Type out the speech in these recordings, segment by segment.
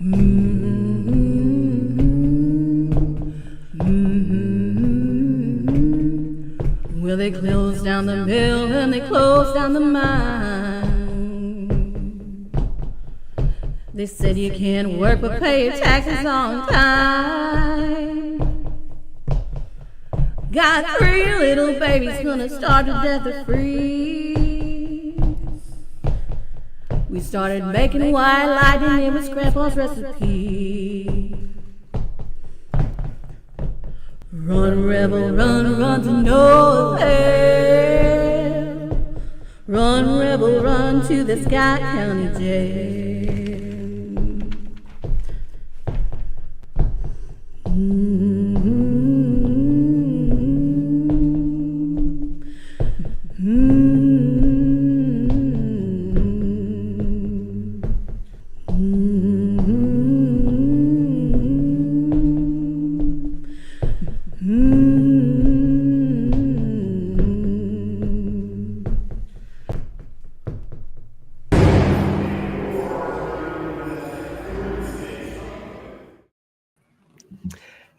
Well, they closed down the mill and they closed down the mine. They said you can't work but pay your taxes on time. Got 3 little babies gonna starve to death or freeze. We started making white lightning, it was Grandpa's recipe. Run, rebel, run, run to no avail. Run, rebel, run to the Scott County Jail.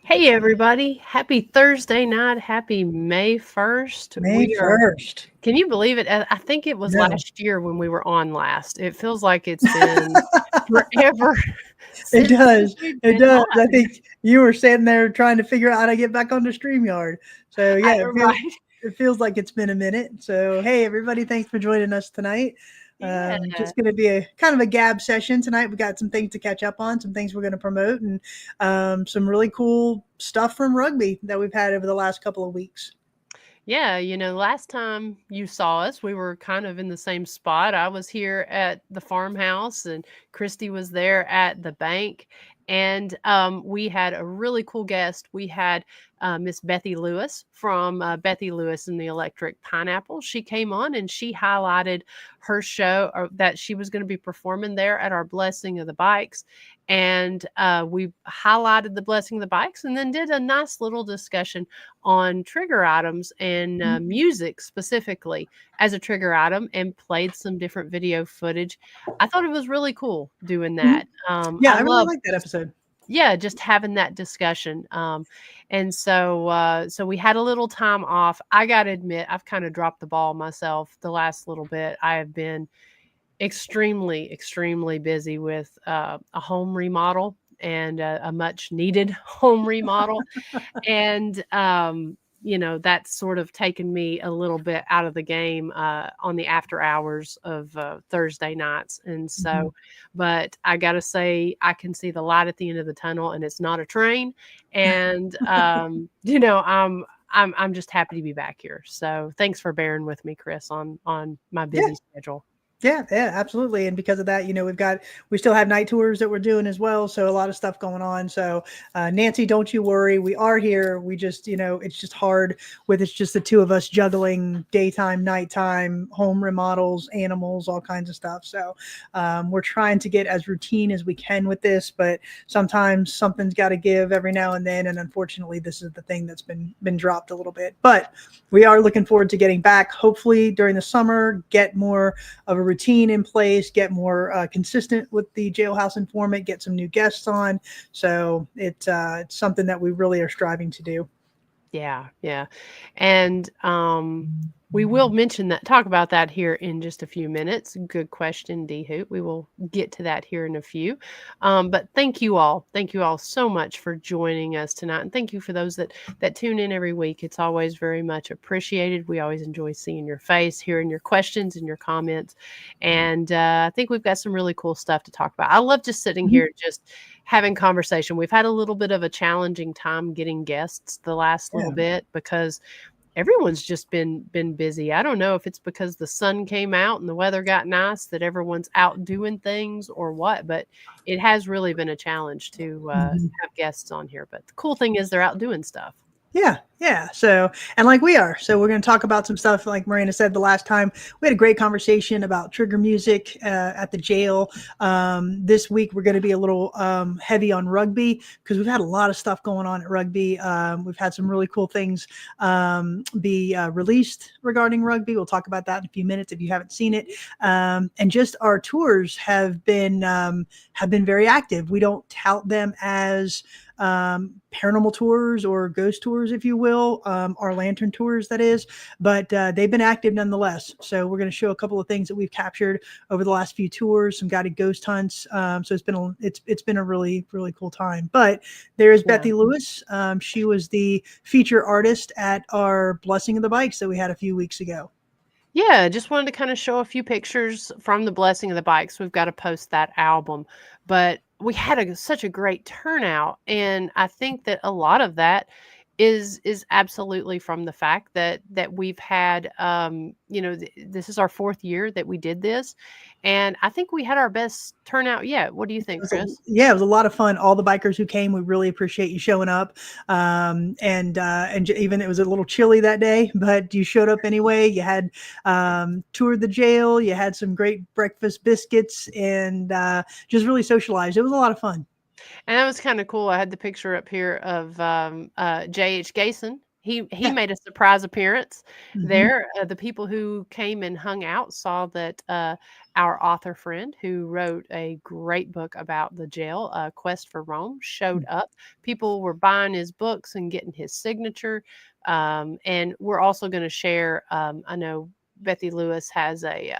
Hey, everybody. Happy Thursday night. Happy May 1st. May 1st. Can you believe it? I think it was last year when we were on last. It feels like it's been forever. It does. It does. On. I think you were sitting there trying to figure out how to get back onto StreamYard. So, yeah, it feels like it's been a minute. So, hey, everybody, thanks for joining us tonight. Yeah. Just going to be a kind of a gab session tonight. We got some things to catch up on, some things we're going to promote, and some really cool stuff from rugby that we've had over the last couple of weeks. Yeah, last time you saw us, we were kind of in the same spot. I was here at the farmhouse, and Christy was there at the bank. And we had a really cool guest. We had Miss Bethi Lewis from Bethi Lewis and the Electric Pineapple. She came on and she highlighted her show that she was going to be performing there at our Blessing of the Bikes. And we highlighted the Blessing of the Bikes and then did a nice little discussion on trigger items and music specifically as a trigger item, and played some different video footage. I thought it was really cool doing that. I really like that episode. Yeah, just having that discussion. And so we had a little time off. I got to admit, I've kind of dropped the ball myself the last little bit. I have been extremely, extremely busy with a home remodel, and a much needed home remodel. And, that's sort of taken me a little bit out of the game on the after hours of Thursday nights. And so, but I got to say, I can see the light at the end of the tunnel, and it's not a train. And, I'm just happy to be back here. So thanks for bearing with me, Chris, on my busy schedule. Yeah, absolutely. And because of that, we still have night tours that we're doing as well. So a lot of stuff going on. So Nancy, don't you worry. We are here. We just, it's just hard it's just the two of us juggling daytime, nighttime, home remodels, animals, all kinds of stuff. So we're trying to get as routine as we can with this, but sometimes something's got to give every now and then. And unfortunately, this is the thing that's been dropped a little bit, but we are looking forward to getting back, hopefully during the summer, get more of a routine in place, get more consistent with the Jailhouse Informant, get some new guests on. So it's something that we really are striving to do. Yeah. And we will talk about that here in just a few minutes. Good question, D Hoot. We will get to that here in a few. But thank you all so much for joining us tonight. And thank you for those that tune in every week. It's always very much appreciated. We always enjoy seeing your face, hearing your questions and your comments. And I think we've got some really cool stuff to talk about. I love just sitting here, just having conversation. We've had a little bit of a challenging time getting guests the last little bit, because everyone's just been busy. I don't know if it's because the sun came out and the weather got nice that everyone's out doing things or what, but it has really been a challenge to have guests on here. But the cool thing is they're out doing stuff. Yeah, yeah. So, and like we are. So, we're going to talk about some stuff. Like Marina said the last time, we had a great conversation about trigger music at the jail. This week, we're going to be a little heavy on rugby because we've had a lot of stuff going on at rugby. We've had some really cool things be released regarding rugby. We'll talk about that in a few minutes if you haven't seen it. And just our tours have been very active. We don't tout them as paranormal tours or ghost tours, if you will, our lantern tours, that is, but they've been active nonetheless. So we're going to show a couple of things that we've captured over the last few tours, some guided ghost hunts. So it's been a really, really cool time. But there's Bethi Lewis. She was the feature artist at our Blessing of the Bikes that we had a few weeks ago. Yeah, just wanted to kind of show a few pictures from the Blessing of the Bikes. We've got to post that album, but we had such a great turnout, and I think that a lot of that is absolutely from the fact that we've had this is our 4th year that we did this, and I think we had our best turnout yet. What do you think, Chris? It was a lot of fun. All the bikers who came, we really appreciate you showing up. And even it was a little chilly that day, but you showed up anyway. You had toured the jail. You had some great breakfast biscuits and just really socialized. It was a lot of fun. And that was kind of cool. I had the picture up here of J.H. Gason. He made a surprise appearance there. The people who came and hung out saw that our author friend, who wrote a great book about the jail, Quest for Rome, showed up. People were buying his books and getting his signature. And we're also going to share, I know Bethi Lewis has a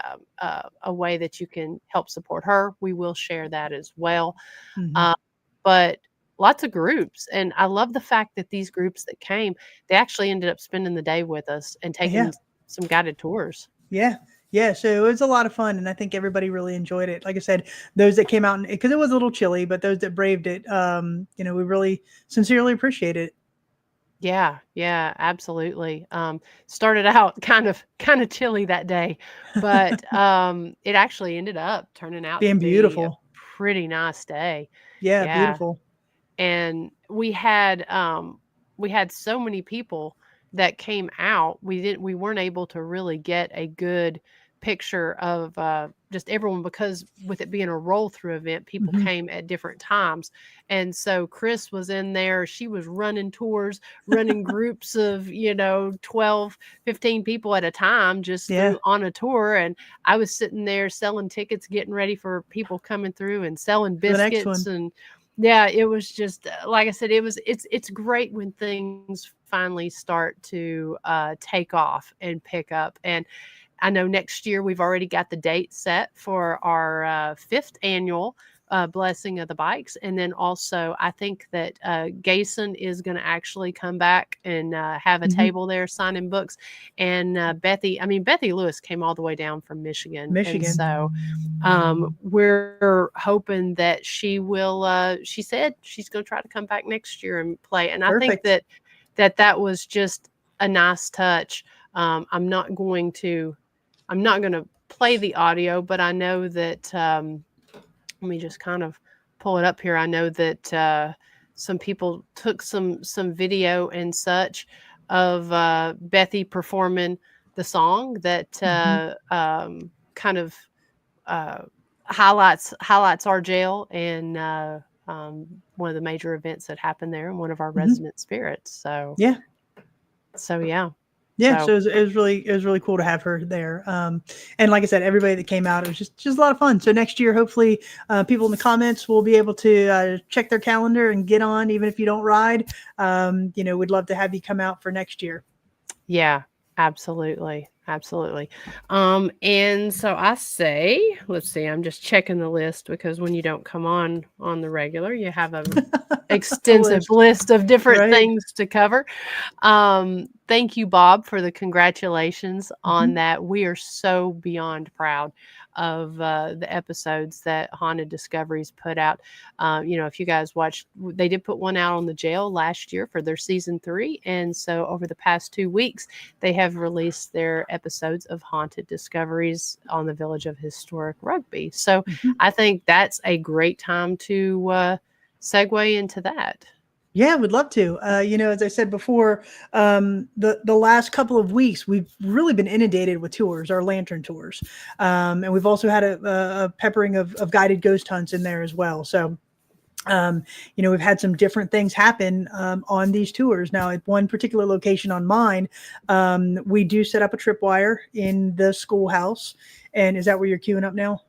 way that you can help support her. We will share that as well. But lots of groups. And I love the fact that these groups that came, they actually ended up spending the day with us and taking some guided tours. Yeah. Yeah. So it was a lot of fun. And I think everybody really enjoyed it. Like I said, those that came out, because it was a little chilly, but those that braved it, we really sincerely appreciate it. Yeah, absolutely. Started out kind of chilly that day, but it actually ended up turning out being to be beautiful. A pretty nice day. Yeah, beautiful. And we had so many people that came out. We weren't able to really get a good picture of just everyone, because with it being a roll through event, people came at different times. And so Chris was in there. She was running tours, running groups of 12, 15 people at a time, just on a tour. And I was sitting there selling tickets, getting ready for people coming through, and selling biscuits. And it was just like I said, it's great when things finally start to take off and pick up. And I know next year we've already got the date set for our 5th annual Blessing of the Bikes. And then also I think that Gason is going to actually come back and have a table there signing books. And Bethi Lewis came all the way down from Michigan. And so we're hoping that she will, she said she's going to try to come back next year and play. And I think that was just a nice touch. I'm not going to play the audio, but I know that, let me just kind of pull it up here. I know that some people took some video and such of Bethi performing the song that kind of highlights our jail and one of the major events that happened there and one of our resident spirits. So yeah. So it was really cool to have her there. And like I said, everybody that came out, it was just a lot of fun. So next year, hopefully people in the comments will be able to check their calendar and get on, even if you don't ride. We'd love to have you come out for next year. Yeah, absolutely. And so I say, let's see, I'm just checking the list, because when you don't come on the regular, you have an extensive list of different things to cover. Thank you, Bob, for the congratulations on that. We are so beyond proud of the episodes that Haunted Discoveries put out. If you guys watched, they did put one out on the jail last year for their season 3. And so over the past 2 weeks, they have released their episodes of Haunted Discoveries on the Village of Historic Rugby. So I think that's a great time to segue into that. Yeah, we'd love to. As I said before, the last couple of weeks we've really been inundated with tours, our lantern tours, and we've also had a peppering of guided ghost hunts in there as well. So, we've had some different things happen on these tours. Now, at one particular location on mine, we do set up a tripwire in the schoolhouse. And is that where you're queuing up now?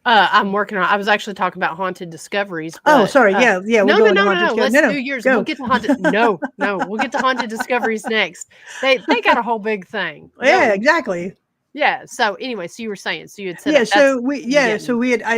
I'm working on. I was actually talking about haunted discoveries. Oh, sorry. Yeah. No, We'll no, go no, into no, haunted. no. Let's No, do yours. go. We'll get to haunted. No, we'll get to haunted discoveries next. They got a whole big thing. Yeah, exactly. Yeah. So anyway, so you were saying, so you had set up. I'd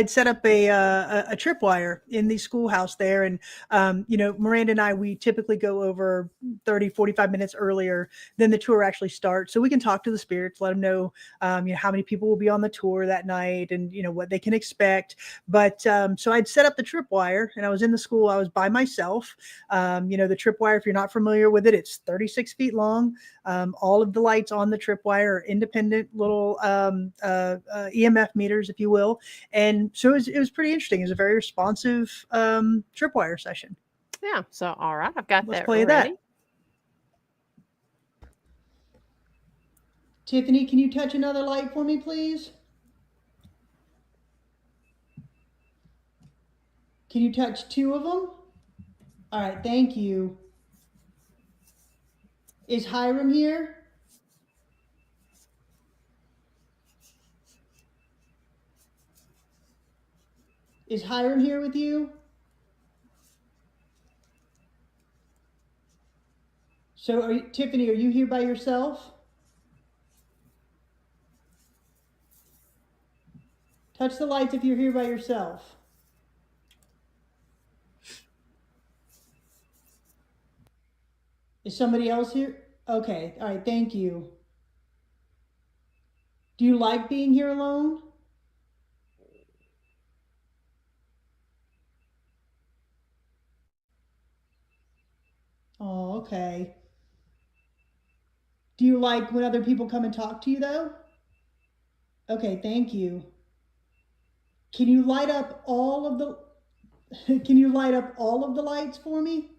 set up a tripwire in the schoolhouse there, and Miranda and I, we typically go over 30, 45 minutes earlier than the tour actually starts, so we can talk to the spirits, let them know, how many people will be on the tour that night, and what they can expect. But so I'd set up the tripwire, and I was in the school. I was by myself. The tripwire, if you're not familiar with it, it's 36 feet long. All of the lights on the tripwire are independent little EMF meters, if you will. And so it was pretty interesting. It was a very responsive tripwire session. Yeah. So, all right. I've got Let's that play ready. that. Tiffany, can you touch another light for me, please? Can you touch 2 of them? All right, thank you. Is Hiram here? Is Hiram here with you? So, Tiffany, are you here by yourself? Touch the lights if you're here by yourself. Is somebody else here? Okay, all right, thank you. Do you like being here alone? Oh, okay. Do you like when other people come and talk to you, though? Okay, thank you. Can you light up all of the Can you light up all of the lights for me?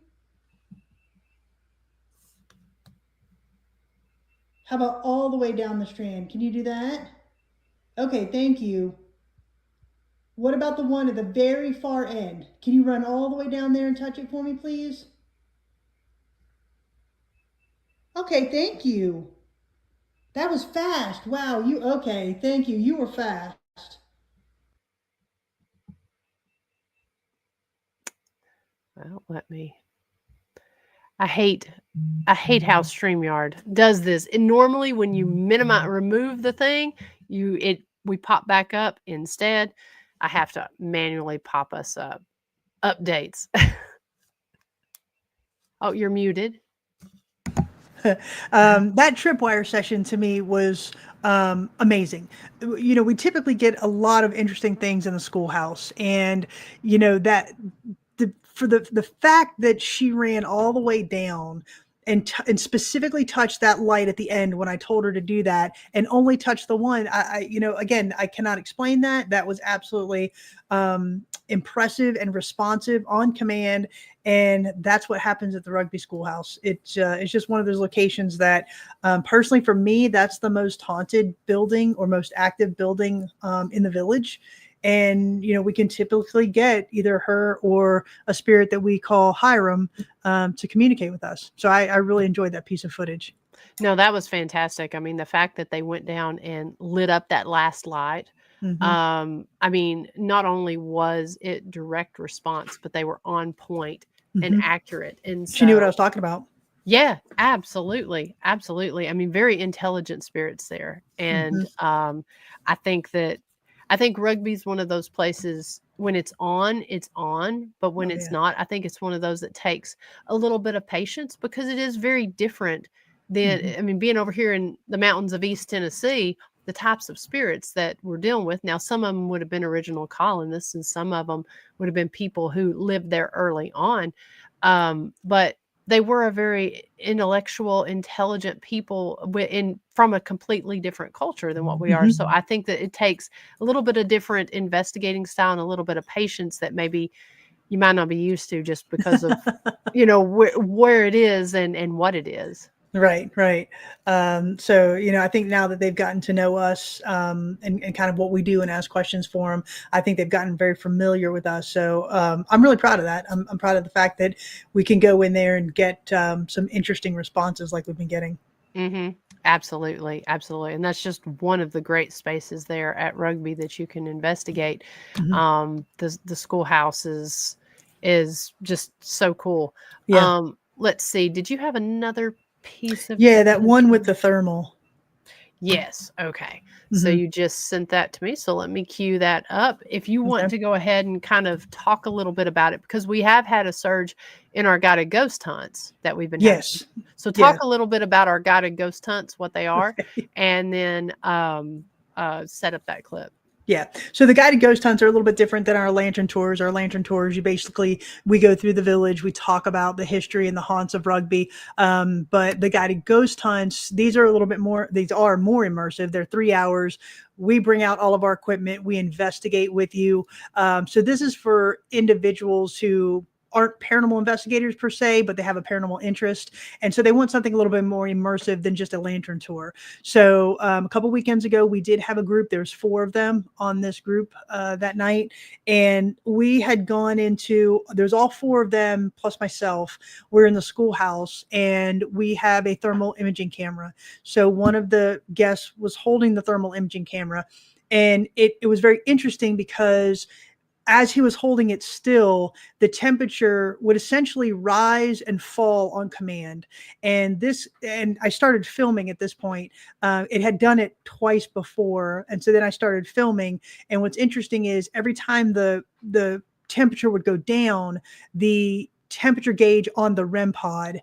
How about all the way down the strand? Can you do that? Okay, thank you. What about the one at the very far end? Can you run all the way down there and touch it for me, please? Okay, thank you. That was fast. Wow, okay, thank you. You were fast. Well, I hate how StreamYard does this. And normally when you remove the thing, we pop back up. Instead, I have to manually pop us up. Updates. Oh, you're muted. That tripwire session to me was amazing. We typically get a lot of interesting things in the schoolhouse, and that the fact that she ran all the way down and specifically touched that light at the end when I told her to do that, and only touched the one. Again, I cannot explain that. That was absolutely impressive and responsive, on command. And that's what happens at the Rugby Schoolhouse. It's just one of those locations that, personally for me, that's the most haunted building or most active building in the village. And, we can typically get either her or a spirit that we call Hiram to communicate with us. So I really enjoyed that piece of footage. No, that was fantastic. I mean, the fact that they went down and lit up that last light. Mm-hmm. I mean, not only was it direct response, but they were on point and accurate. And so, she knew what I was talking about. Yeah, absolutely. Absolutely. I mean, very intelligent spirits there. And I think rugby is one of those places when it's on. But when it's not, I think it's one of those that takes a little bit of patience, because it is very different than, I mean, being over here in the mountains of East Tennessee, the types of spirits that we're dealing with. Now, some of them would have been original colonists, and some of them would have been people who lived there early on. But they were a very intellectual, intelligent people from a completely different culture than what we are. So I think that it takes a little bit of different investigating style and a little bit of patience that maybe you might not be used to just because of, where it is and what it is. Right. So, I think now that they've gotten to know us and kind of what we do and ask questions for them, I think they've gotten very familiar with us. So I'm really proud of that. I'm proud of the fact that we can go in there and get some interesting responses like we've been getting. Mm-hmm. Absolutely. And that's just one of the great spaces there at Rugby that you can investigate. Mm-hmm. The schoolhouse is just so cool. Yeah. Let's see. Did you have another piece of that one with the thermal? Yes. Okay. So you just sent that to me. So let me cue that up. If you want to go ahead and kind of talk a little bit about it, because we have had a surge in our guided ghost hunts that we've been having. So talk a little bit about our guided ghost hunts, what they are, and then set up that clip. Yeah. So the guided ghost hunts are a little bit different than our lantern tours. Our lantern tours, we go through the village, we talk about the history and the haunts of Rugby. But the guided ghost hunts, these are more immersive. They're 3 hours. We bring out all of our equipment. We investigate with you. So this is for individuals who aren't paranormal investigators per se, but they have a paranormal interest. And so they want something a little bit more immersive than just a lantern tour. So a couple weekends ago, we did have a group. There's 4 of them on this group that night. And we had gone there's all 4 of them plus myself. We're in the schoolhouse and we have a thermal imaging camera. So one of the guests was holding the thermal imaging camera. And it was very interesting because as he was holding it still, the temperature would essentially rise and fall on command. And I started filming at this point. It had done it twice before. And so then I started filming. And what's interesting is every time the temperature would go down, the temperature gauge on the REM pod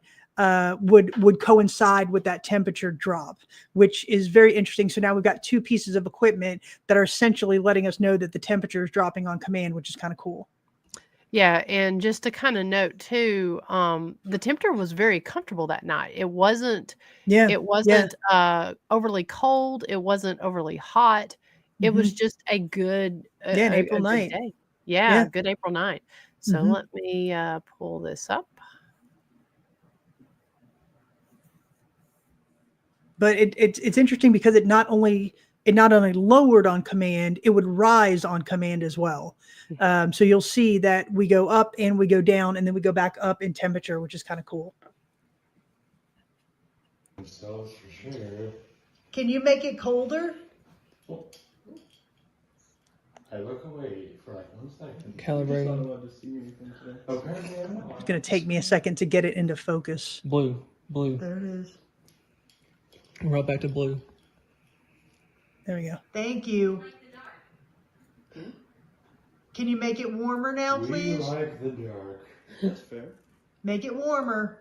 would coincide with that temperature drop, which is very interesting. So now we've got 2 pieces of equipment that are essentially letting us know that the temperature is dropping on command, which is kind of cool. Yeah, and just to kind of note too, the temperature was very comfortable that night. It wasn't overly cold. It wasn't overly hot. It was just a good an April night. Day. Yeah, good April night. So let me pull this up. But it's interesting because it not only lowered on command, it would rise on command as well. So you'll see that we go up and we go down, and then we go back up in temperature, which is kind of cool. Themselves for sure. Can you make it colder? I look away for like 1 second. Calibrating. It's going to take me a second to get it into focus. Blue. There it is. Right back to blue. There we go. Thank you. Can you make it warmer now, please? We like the dark. That's fair. Make it warmer.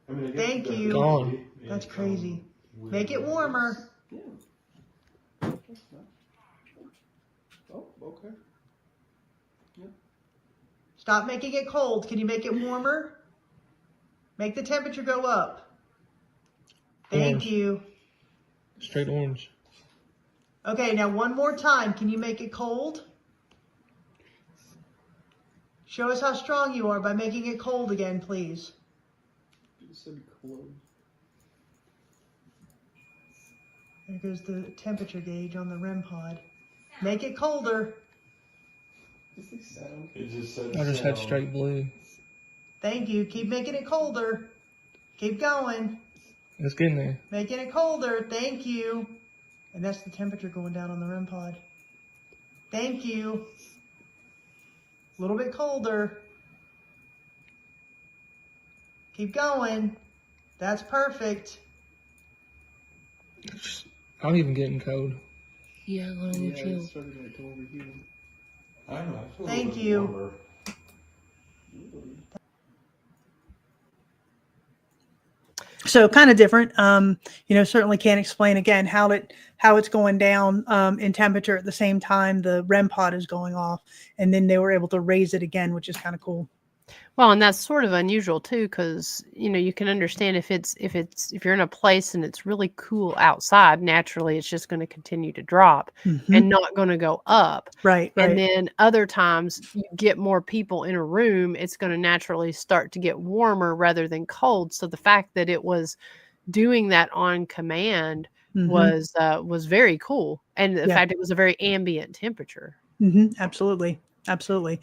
I mean, Thank you. Gone. That's crazy. Make it warmer. Yeah. Oh, okay. Yeah. Stop making it cold. Can you make it warmer? Make the temperature go up. Thank Orange. you. Straight orange. Okay, now one more time. Can you make it cold? Show us how strong you are by making it cold again, please. You said cold. There goes the temperature gauge on the REM pod. Make it colder. Does it sound? It just said I just had sound. straight blue. Thank you. Keep making it colder. Keep going. It's getting there. Making it colder. Thank you. And that's the temperature going down on the REM pod. Thank you. A little bit colder. Keep going. That's perfect. I'm even getting cold. Yeah, I'm gonna Yeah, chill. it started to go overheating. I don't know. I feel a Thank little you. warmer. So kind of different. Certainly can't explain again how it's going down in temperature at the same time the REM pod is going off, and then they were able to raise it again, which is kind of cool. Well, and that's sort of unusual too, because you can understand if you're in a place and it's really cool outside, naturally it's just going to continue to drop Mhm. and not going to go up. Right, And right. then other times you get more people in a room, it's going to naturally start to get warmer rather than cold. So the fact that it was doing that on command Mhm. was very cool, and the Yeah. fact it was a very ambient temperature. Absolutely. Absolutely.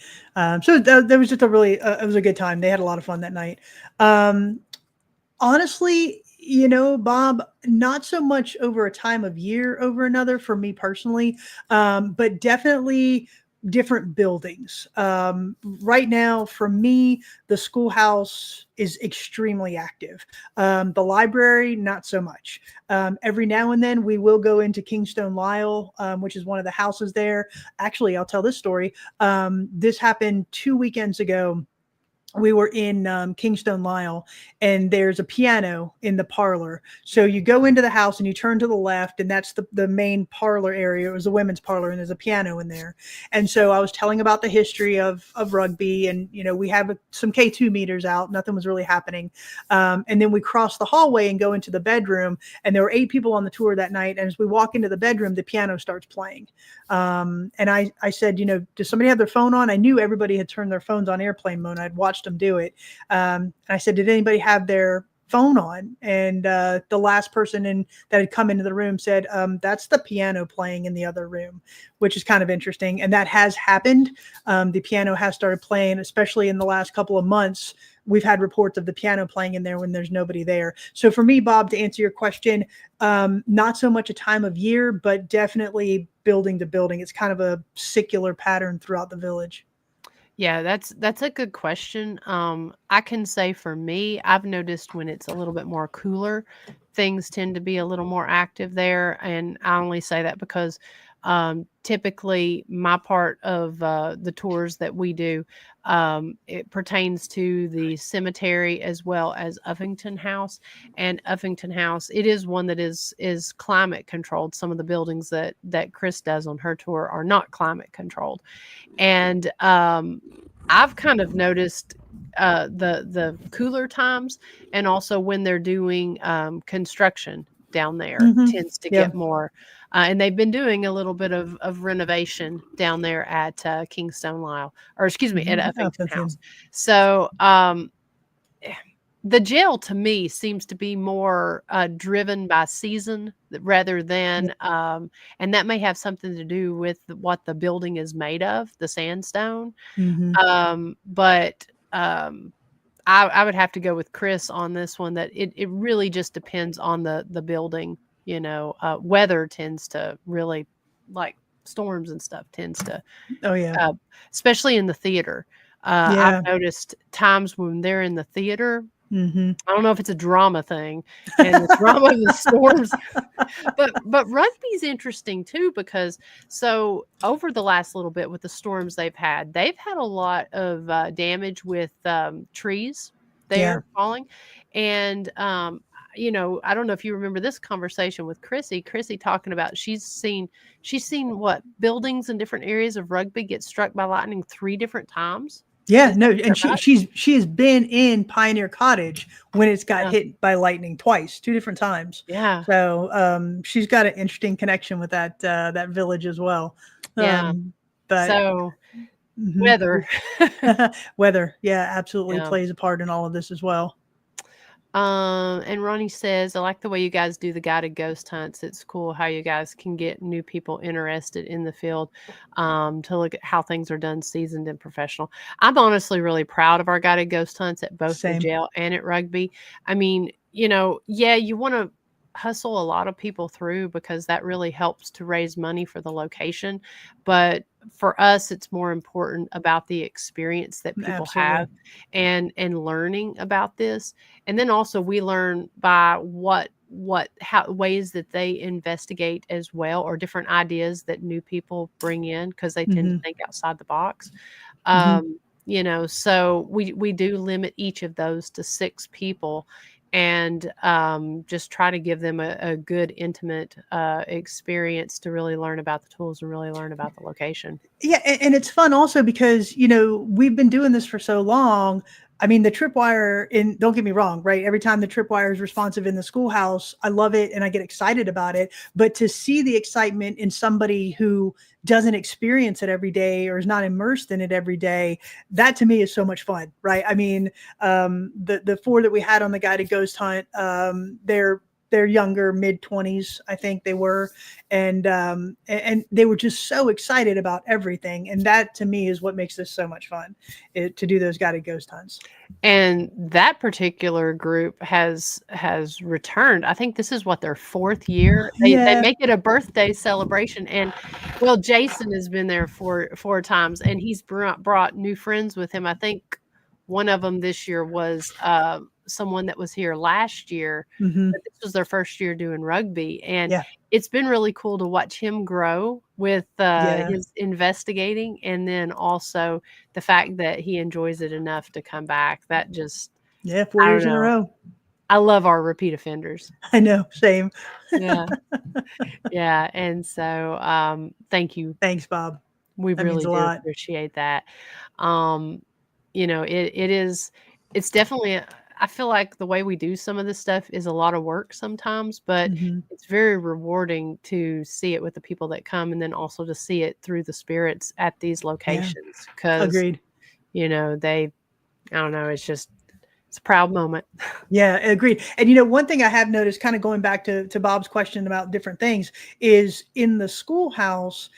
So that was just a really, it was a good time. They had a lot of fun that night. Um, Honestly, Bob, not so much over a time of year over another for me personally, but definitely different buildings. Right now, for me, the schoolhouse is extremely active. The library, not so much. Every now and then, we will go into Kingstone Lisle, which is one of the houses there. Actually, I'll tell this story. This happened 2 weekends ago. We were in Kingstone Lisle, and there's a piano in the parlor. So you go into the house and you turn to the left, and that's the main parlor area. It was a women's parlor, and there's a piano in there. And so I was telling about the history of rugby, and we have some K2 meters out. Nothing was really happening. And then we cross the hallway and go into the bedroom, and there were 8 people on the tour that night. And as we walk into the bedroom, the piano starts playing. And I said, does somebody have their phone on? I knew everybody had turned their phones on airplane mode. I'd watched them do it. And I said, did anybody have their phone on? And the last person that had come into the room said, that's the piano playing in the other room, which is kind of interesting. And that has happened. The piano has started playing, especially in the last couple of months. We've had reports of the piano playing in there when there's nobody there. So for me, Bob, to answer your question, not so much a time of year, but definitely building to building. It's kind of a secular pattern throughout the village. Yeah, that's a good question. I can say for me, I've noticed when it's a little bit more cooler, things tend to be a little more active there. And I only say that because typically my part of the tours that we do, it pertains to the cemetery as well as Uffington House. And Uffington House, it is one that is climate controlled. Some of the buildings that Chris does on her tour are not climate controlled. And I've kind of noticed the cooler times, and also when they're doing construction down there tends to Yeah. get more. And they've been doing a little bit of renovation down there at Kingstone Lisle, or excuse me, at Uffington House. So the jail to me seems to be more driven by season rather than, and that may have something to do with what the building is made of, the sandstone. But I would have to go with Chris on this one, that it really just depends on the building. Weather tends to really, like storms and stuff tends to, Oh yeah. especially in the theater. Yeah. I've noticed times when they're in the theater, Mm-hmm. I don't know if it's a drama thing and the drama of the storms, but rugby's interesting too, because so over the last little bit with the storms they've had a lot of damage with trees Yeah. there falling. And I don't know if you remember this conversation with Chrissy talking about she's seen what buildings in different areas of rugby get struck by lightning 3 different times. Yeah, Is no, that and right? she has been in Pioneer Cottage when it's got Yeah. hit by lightning twice, 2 different times. Yeah. So she's got an interesting connection with that village as well. Yeah. But So mhm. weather. Weather, yeah, absolutely Yeah. plays a part in all of this as well. And Ronnie says, I like the way you guys do the guided ghost hunts. It's cool how you guys can get new people interested in the field, to look at how things are done, seasoned and professional. I'm honestly really proud of our guided ghost hunts at both the Same. jail and at rugby. I mean, yeah, you want to hustle a lot of people through because that really helps to raise money for the location. But for us, it's more important about the experience that people Absolutely. have and learning about this. And then also we learn by how ways that they investigate as well, or different ideas that new people bring in, because they tend to think outside the box. So we do limit each of those to 6 people. and just try to give them a good, intimate experience to really learn about the tools and really learn about the location. Yeah, and it's fun also because, we've been doing this for so long. I mean, the tripwire don't get me wrong, right? Every time the tripwire is responsive in the schoolhouse, I love it and I get excited about it. But to see the excitement in somebody who doesn't experience it every day or is not immersed in it every day, that to me is so much fun, right? I mean, the 4 that we had on the guided ghost hunt, they're younger, mid-20s, I think they were, and they were just so excited about everything, and that to me is what makes this so much fun, to do those guided ghost hunts. And that particular group has returned. I think this is what, their 4th year. They make it a birthday celebration, and well, Jason has been there 4 times, and he's brought new friends with him. I think one of them this year was someone that was here last year. Mm-hmm. But this was their first year doing rugby, and Yeah. it's been really cool to watch him grow with his investigating, and then also the fact that he enjoys it enough to come back. That just 4 I years don't in a know. row. I love our repeat offenders. I know, same. Yeah. Yeah. And so thank you. Thanks, Bob. We That really means a do lot. appreciate that. It's definitely, I feel like the way we do some of this stuff is a lot of work sometimes, but Mm-hmm. it's very rewarding to see it with the people that come, and then also to see it through the spirits at these locations. Because, Agreed. I don't know, it's a proud moment. Yeah, agreed. And one thing I have noticed, kind of going back to Bob's question about different things, is in the schoolhouse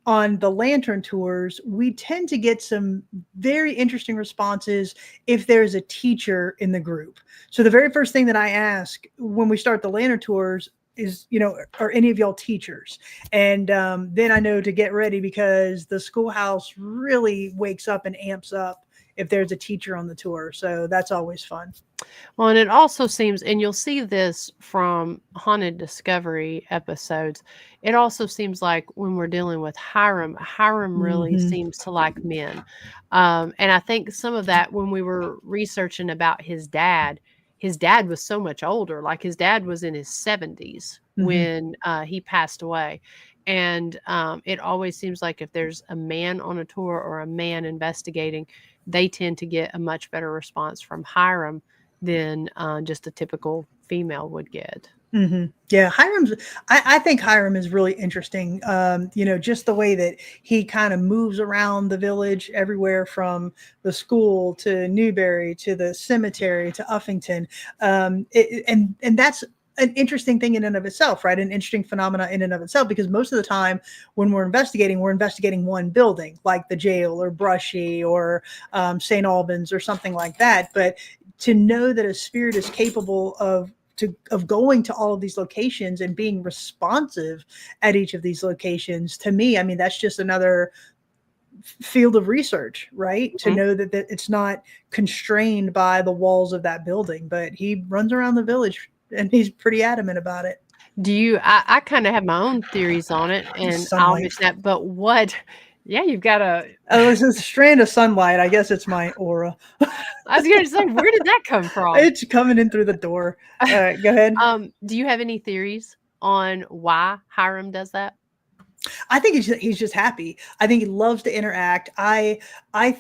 on the lantern tours, we tend to get some very interesting responses if there's a teacher in the group. So the very first thing that I ask when we start the lantern tours is, are any of y'all teachers? And then I know to get ready, because the schoolhouse really wakes up and amps up if there's a teacher on the tour. So that's always fun. Well, and it also seems, and you'll see this from Haunted Discovery episodes, it also seems like when we're dealing with Hiram really Mhm. seems to like men. And I think some of that, when we were researching about his dad was so much older. Like, his dad was in his 70s Mhm. when he passed away. And it always seems like if there's a man on a tour or a man investigating, they tend to get a much better response from Hiram than just a typical female would get. Mm-hmm. Yeah, I think Hiram is really interesting. Just the way that he kind of moves around the village, everywhere from the school to Newberry to the cemetery to Uffington. And that's an interesting thing in and of itself, right? An interesting phenomena in and of itself, because most of the time when we're investigating one building, like the jail or Brushy or St. Albans or something like that. But to know that a spirit is capable of going to all of these locations and being responsive at each of these locations, to me, I mean, that's just another field of research, right? To know that it's not constrained by the walls of that building, but he runs around the village and he's pretty adamant about it. I kind of have my own theories on it, and I'll mention that, but you've got it's a strand of sunlight. I guess it's my aura. I was going to say, where did that come from? It's coming in through the door. All right, go ahead. Do you have any theories on why Hiram does that? I think he's just happy. I think he loves to interact. I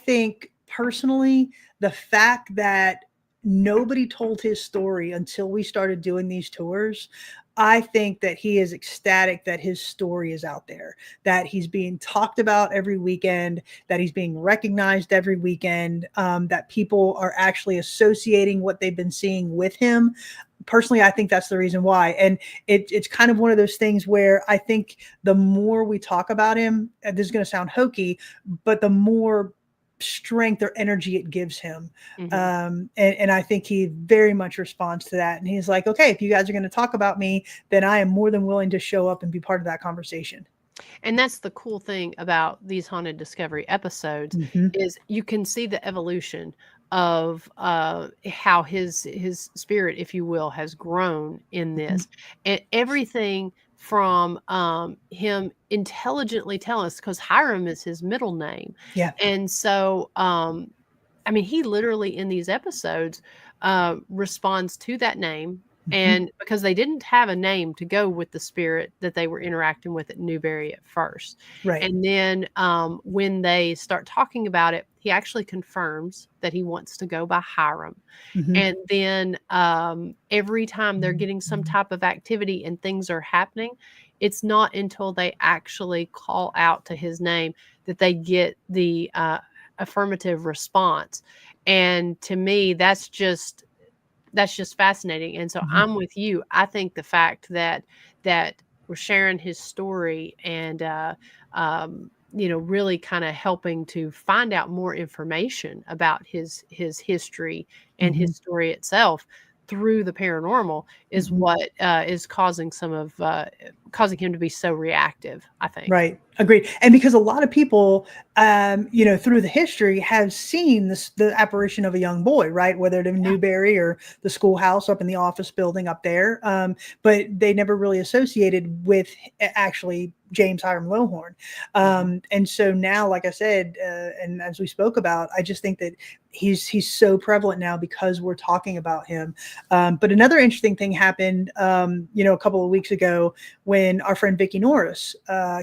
think personally, the fact that nobody told his story until we started doing these tours, I think that he is ecstatic that his story is out there, that he's being talked about every weekend, that he's being recognized every weekend, that people are actually associating what they've been seeing with him. Personally, I think that's the reason why. And it's kind of one of those things where I think the more we talk about him, and this is going to sound hokey, but the more strength or energy it gives him. Mm-hmm. And I think he very much responds to that. And he's like, okay, if you guys are going to talk about me, then I am more than willing to show up and be part of that conversation. And that's the cool thing about these Haunted Discovery episodes, is you can see the evolution of how his spirit, if you will, has grown in this. And everything from him intelligently telling us, because Hiram is his middle name. Yeah. And so, I mean, he literally in these episodes responds to that name. And because they didn't have a name to go with the spirit that they were interacting with at Newberry at first. Right. And then when they start talking about it, he actually confirms that he wants to go by Hiram. Mhm. And then every time they're getting some type of activity and things are happening, it's not until they actually call out to his name that they get the affirmative response. And to me, that's just fascinating. And so I'm with you. I think the fact that we're sharing his story and really kind of helping to find out more information about his history and his story itself through the paranormal is what is causing causing him to be so reactive, I think. Right. Agreed. And because a lot of people, through the history have seen the apparition of a young boy, right? Whether in Newberry or the schoolhouse up in the office building up there. But they never really associated with actually James Hiram Lohorn. And so now, like I said, and as we spoke about, I just think that he's so prevalent now because we're talking about him. But another interesting thing happened, a couple of weeks ago when our friend Vicki Norris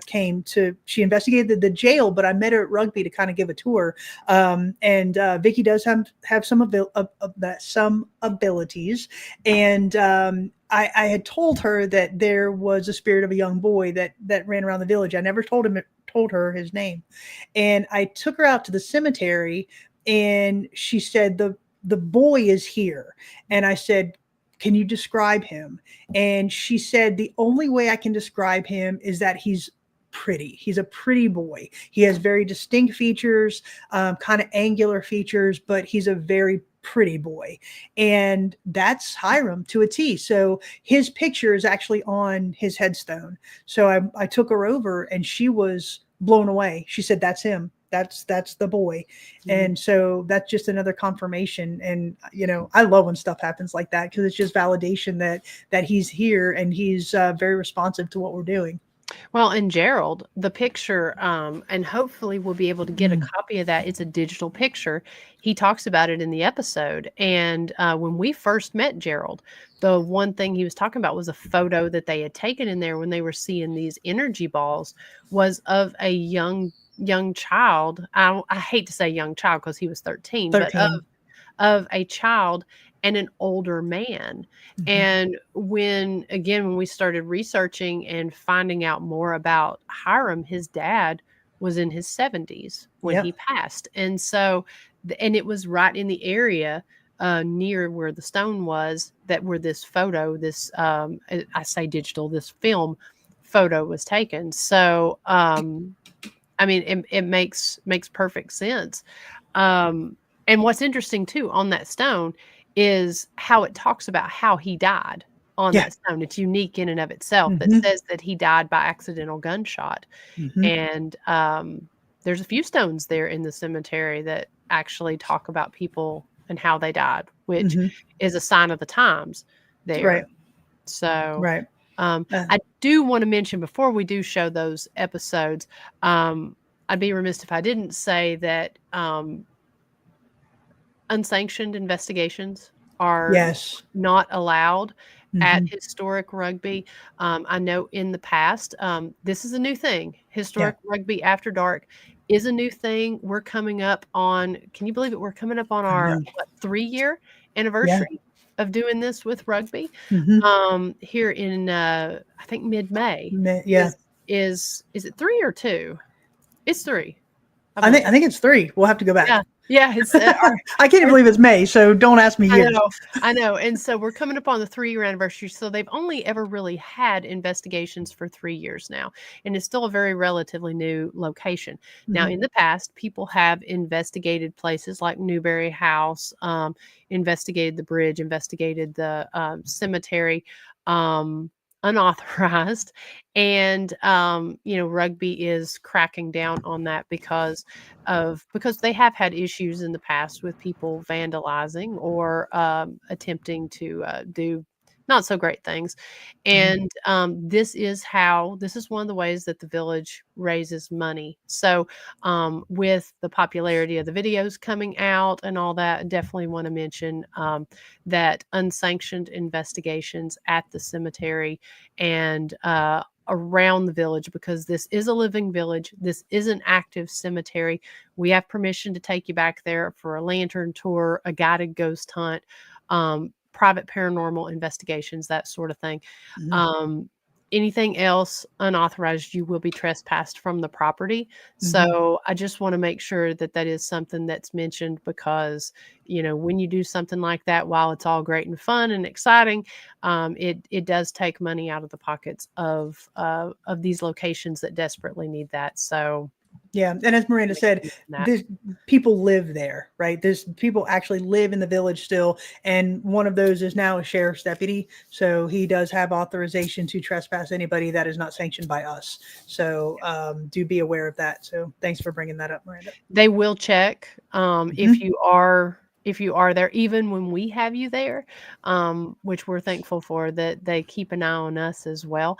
came to. She investigated the jail, but I met her at Rugby to kind of give a tour. And Vicki does have some abilities, and I had told her that there was a spirit of a young boy that ran around the village. I never told her his name, and I took her out to the cemetery, and she said the boy is here, and I said, can you describe him? And she said the only way I can describe him is that he's pretty. He's a pretty boy. He has very distinct features, kind of angular features, but he's a very pretty boy. And that's Hiram to a T. So his picture is actually on his headstone. So I took her over and she was blown away. She said, that's him. That's the boy. And so that's just another confirmation. And, I love when stuff happens like that because it's just validation that he's here and he's very responsive to what we're doing. Well, and Gerald, the picture, and hopefully we'll be able to get a copy of that. It's a digital picture. He talks about it in the episode. And when we first met Gerald, the one thing he was talking about was a photo that they had taken in there when they were seeing these energy balls was of a young child. I hate to say young child because he was 13. But of a child and an older man. And when we started researching and finding out more about Hiram, his dad was in his 70s when he passed. And so, and it was right in the area near where the stone was that where this photo, I say digital, this film photo was taken. So, it makes perfect sense. And what's interesting too on that stone is how it talks about how he died on that stone. It's unique in and of itself that says that he died by accidental gunshot. And there's a few stones there in the cemetery that actually talk about people and how they died, which is a sign of the times there. Right. So I do want to mention before we do show those episodes, I'd be remiss if I didn't say that unsanctioned investigations are not allowed at historic rugby. I know in the past, this is a new thing. Historic rugby after dark is a new thing. We're coming up on, can you believe it? We're coming up on our 3-year anniversary of doing this with rugby here in, I think mid-May. Is it 3 or 2? It's 3. I think it's 3. We'll have to go back. Yeah, it's I can't believe it's May, so don't ask me years. I know. And so we're coming up on the 3-year anniversary. So they've only ever really had investigations for 3 years now. And it's still a very relatively new location. Now, in the past, people have investigated places like Newberry House, investigated the bridge, investigated the cemetery, unauthorized. And, rugby is cracking down on that because they have had issues in the past with people vandalizing or attempting to do not so great things. And this is one of the ways that the village raises money. So with the popularity of the videos coming out and all that, I definitely want to mention that unsanctioned investigations at the cemetery and around the village, because this is a living village. This is an active cemetery. We have permission to take you back there for a lantern tour, a guided ghost hunt, private paranormal investigations, that sort of thing. Anything else unauthorized, you will be trespassed from the property. So I just want to make sure that that is something that's mentioned, because, you know, when you do something like that, while it's all great and fun and exciting, it does take money out of the pockets of these locations that desperately need that. So yeah, and as Miranda said, this, people live there, right? There's people actually live in the village still, and one of those is now a sheriff's deputy, so he does have authorization to trespass anybody that is not sanctioned by us. So do be aware of that. So thanks for bringing that up, Miranda. They will check if you are there, even when we have you there, which we're thankful for, that they keep an eye on us as well,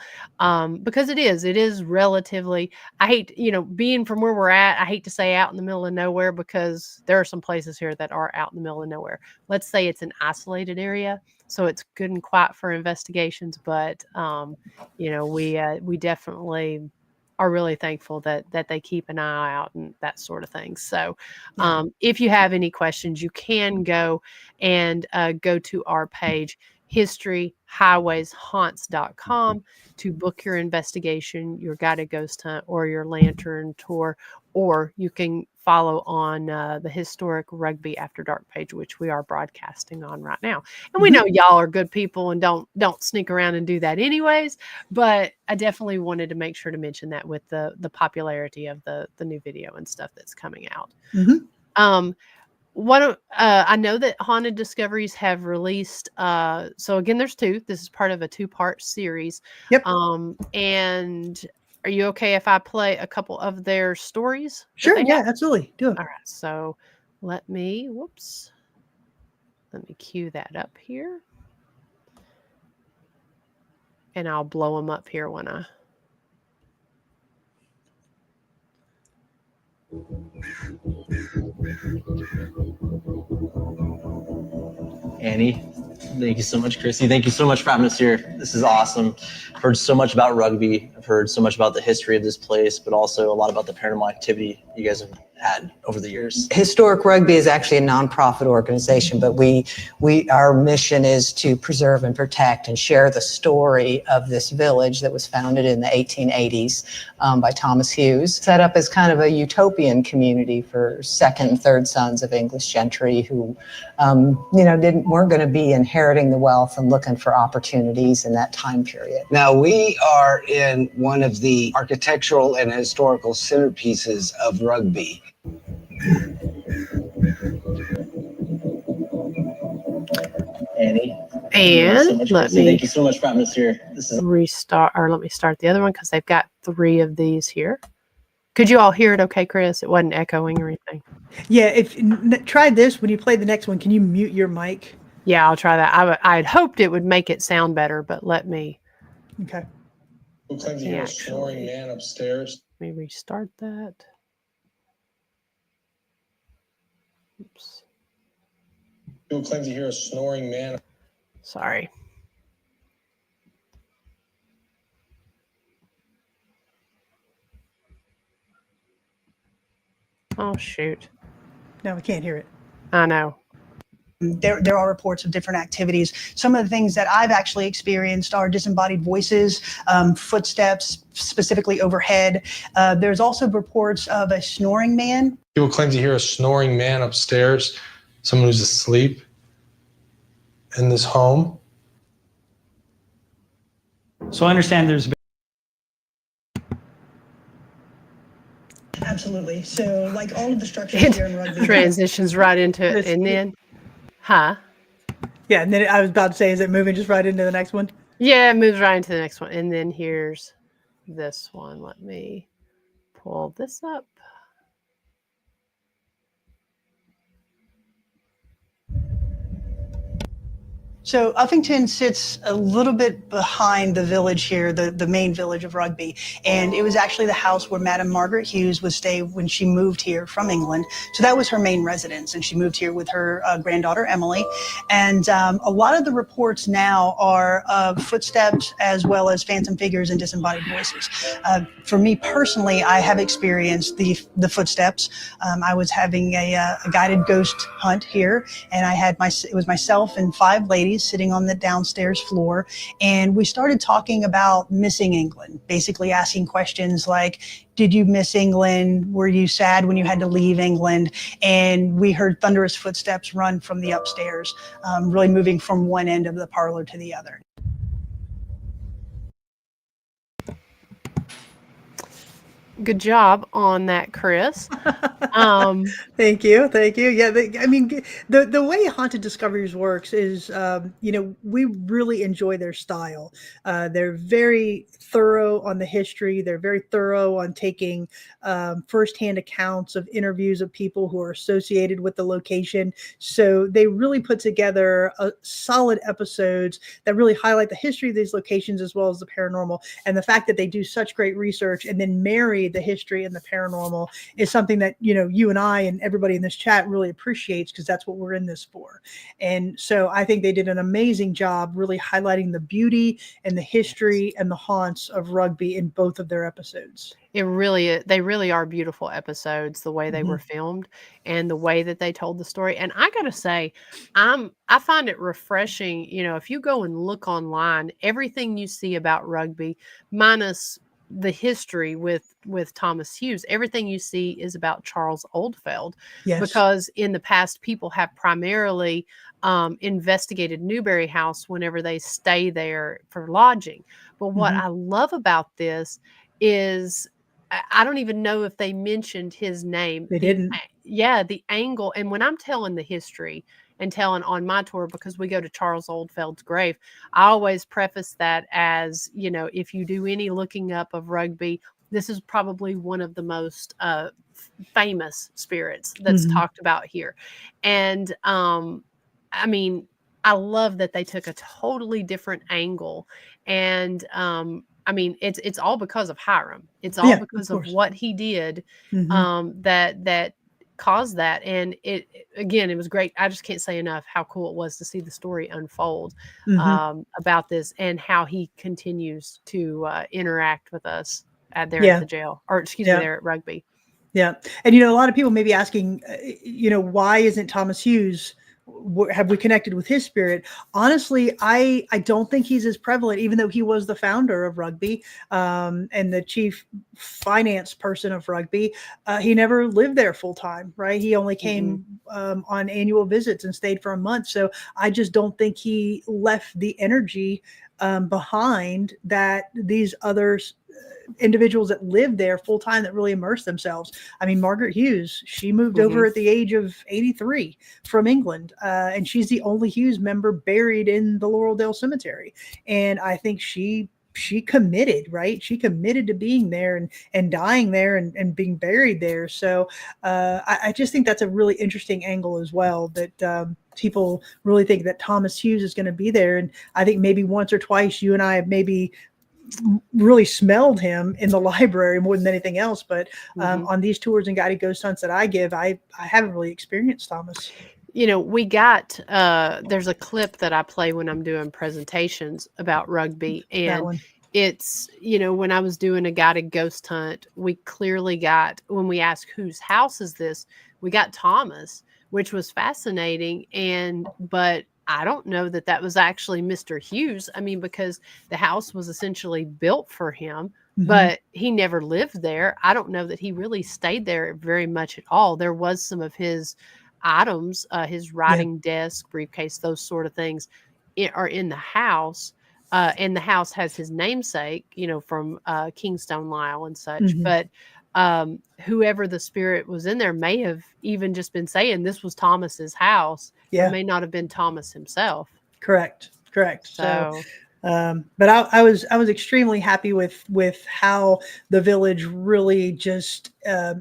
because it is relatively, I hate, you know, being from where we're at, I hate to say out in the middle of nowhere, because there are some places here that are out in the middle of nowhere. Let's say it's an isolated area, so it's good and quiet for investigations, but you know, we definitely are really thankful that they keep an eye out and that sort of thing. So if you have any questions, you can go to our page, historyhighwayshaunts.com, to book your investigation, your guided ghost hunt, or your lantern tour, or you can follow on the Historic Rugby After Dark page, which we are broadcasting on right now. And we know y'all are good people and don't sneak around and do that anyways, but I definitely wanted to make sure to mention that with the popularity of the new video and stuff that's coming out. I know that Haunted Discoveries have released, so again, there's two. This is part of a 2-part series. Yep. And are you okay if I play a couple of their stories? Sure. Yeah, absolutely. Do it. All right. So let me cue that up here. And I'll blow them up here when I... Annie, thank you so much. Chrissy, thank you so much for having us here. This is awesome. I've heard so much about rugby. I've heard so much about the history of this place, but also a lot about the paranormal activity you guys have had over the years. Historic Rugby is actually a nonprofit organization, but our mission is to preserve and protect and share the story of this village that was founded in the 1880s by Thomas Hughes, set up as kind of a utopian community for second and third sons of English gentry who, weren't going to be inheriting the wealth and looking for opportunities in that time period. Now, we are in one of the architectural and historical centerpieces of Rugby. Annie, and let me thank you so much for having us here. This is let me start the other one, because they've got 3 of these here. Could you all hear it okay, Chris? It wasn't echoing or anything. Yeah, try this. When you play the next one, can you mute your mic? Yeah, I'll try that. I had hoped it would make it sound better, but let me... Okay. Who claims to hear a snoring man upstairs? Let me restart that. Oops. Who claims to hear a snoring man? Sorry. Oh, shoot. No, we can't hear it. I know. There are reports of different activities. Some of the things that I've actually experienced are disembodied voices, footsteps, specifically overhead. There's also reports of a snoring man. People claim to hear a snoring man upstairs, someone who's asleep in this home. So I understand there's... Absolutely. So like all of the structures here in Rugby. Transitions right into it, and then... Huh? Yeah, and then I was about to say, is it moving just right into the next one? Yeah, it moves right into the next one. And then here's this one. Let me pull this up. So Uffington sits a little bit behind the village here, the main village of Rugby. And it was actually the house where Madame Margaret Hughes would stay when she moved here from England. So that was her main residence. And she moved here with her granddaughter, Emily. And a lot of the reports now are footsteps as well as phantom figures and disembodied voices. For me personally, I have experienced the footsteps. I was having a guided ghost hunt here, and I had it was myself and 5 ladies sitting on the downstairs floor, and we started talking about missing England, basically asking questions like, did you miss England? Were you sad when you had to leave England? And we heard thunderous footsteps run from the upstairs, really moving from one end of the parlor to the other. Good job on that, Chris. Thank you. Yeah, the way Haunted Discoveries works is, we really enjoy their style. They're very thorough on the history. They're very thorough on taking firsthand accounts of interviews of people who are associated with the location. So they really put together solid episodes that really highlight the history of these locations as well as the paranormal. And the fact that they do such great research and then marry the history and the paranormal is something that, you and I and everybody in this chat really appreciates, because that's what we're in this for. And so I think they did an amazing job really highlighting the beauty and the history and the haunts of Rugby in both of their episodes. They really are beautiful episodes, the way they were filmed and the way that they told the story. And I gotta say, I find it refreshing. If you go and look online, everything you see about Rugby, minus the history with Thomas Hughes, everything you see is about Charles Oldfield. Yes. Because in the past, people have primarily investigated Newberry House whenever they stay there for lodging. But what I love about this is, I don't even know if they mentioned his name. They didn't. Yeah, the angle. And when I'm telling the history and telling on my tour, because we go to Charles Oldfield's grave, I always preface that as, if you do any looking up of Rugby, this is probably one of the most famous spirits that's talked about here. And I love that they took a totally different angle. And it's all because of Hiram. It's all because of what he did that caused that. And it was great. I just can't say enough how cool it was to see the story unfold about this, and how he continues to interact with us there at the jail, or there at Rugby. Yeah. And, a lot of people may be asking, why isn't Thomas Hughes, have we connected with his spirit? Honestly, I don't think he's as prevalent, even though he was the founder of Rugby and the chief finance person of Rugby. He never lived there full time, right? He only came on annual visits and stayed for a month. So I just don't think he left the energy behind that these others individuals that lived there full time that really immersed themselves. Margaret Hughes, she moved over at the age of 83 from England, and she's the only Hughes member buried in the Laureldale Cemetery. And I think she committed, right? She committed to being there and dying there and being buried there. So I just think that's a really interesting angle as well, that people really think that Thomas Hughes is going to be there. And I think maybe once or twice you and I have maybe really smelled him in the library more than anything else. But on these tours and guided ghost hunts that I give, I haven't really experienced Thomas. We got, there's a clip that I play when I'm doing presentations about Rugby. And it's, when I was doing a guided ghost hunt, we clearly got, when we asked whose house is this, we got Thomas, which was fascinating. But I don't know that was actually Mr. Hughes. Because the house was essentially built for him, but he never lived there. I don't know that he really stayed there very much at all. There was some of his items, his writing desk, briefcase, those sort of things are in the house. And the house has his namesake, from Kingstone Lyle and such. But whoever the spirit was in there may have even just been saying this was Thomas's house. It may not have been Thomas himself. Correct. So But I was extremely happy with how the village really just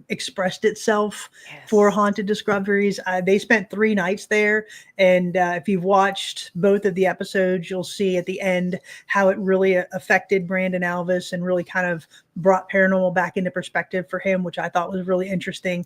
expressed itself for Yes. Haunted Discoveries. They spent 3 nights there, and if you've watched both of the episodes, you'll see at the end how it really affected Brandon Alvis and really kind of brought paranormal back into perspective for him, which I thought was really interesting.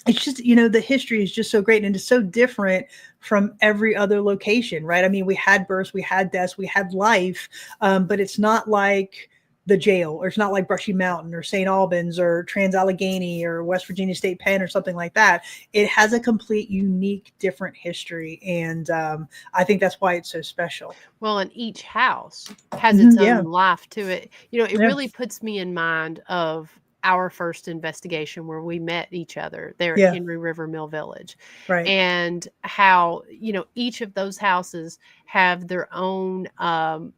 It's just, the history is just so great, and it's so different from every other location, right? I mean, we had births, we had deaths, we had life, but it's not like the jail, or it's not like Brushy Mountain or St. Albans or Trans-Allegheny or West Virginia State Pen or something like that. It has a complete, unique, different history, and I think that's why it's so special. Well, and each house has its Yeah. own life to it. It Yeah. really puts me in mind of our first investigation where we met each other there at Yeah. Henry River Mill Village, Right. and how each of those houses have their own hopes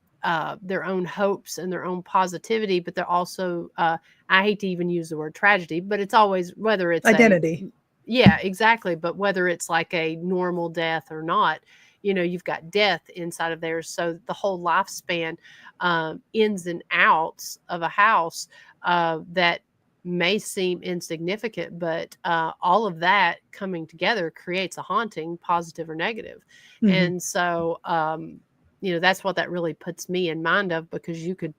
and their own positivity, but they're also I hate to even use the word tragedy, but it's always whether it's Identity. yeah, exactly, but whether it's like a normal death or not, you've got death inside of there. So the whole lifespan, ins and outs of a house that may seem insignificant, but all of that coming together creates a haunting, positive or negative. Mhm. And so, that's what that really puts me in mind of, because you could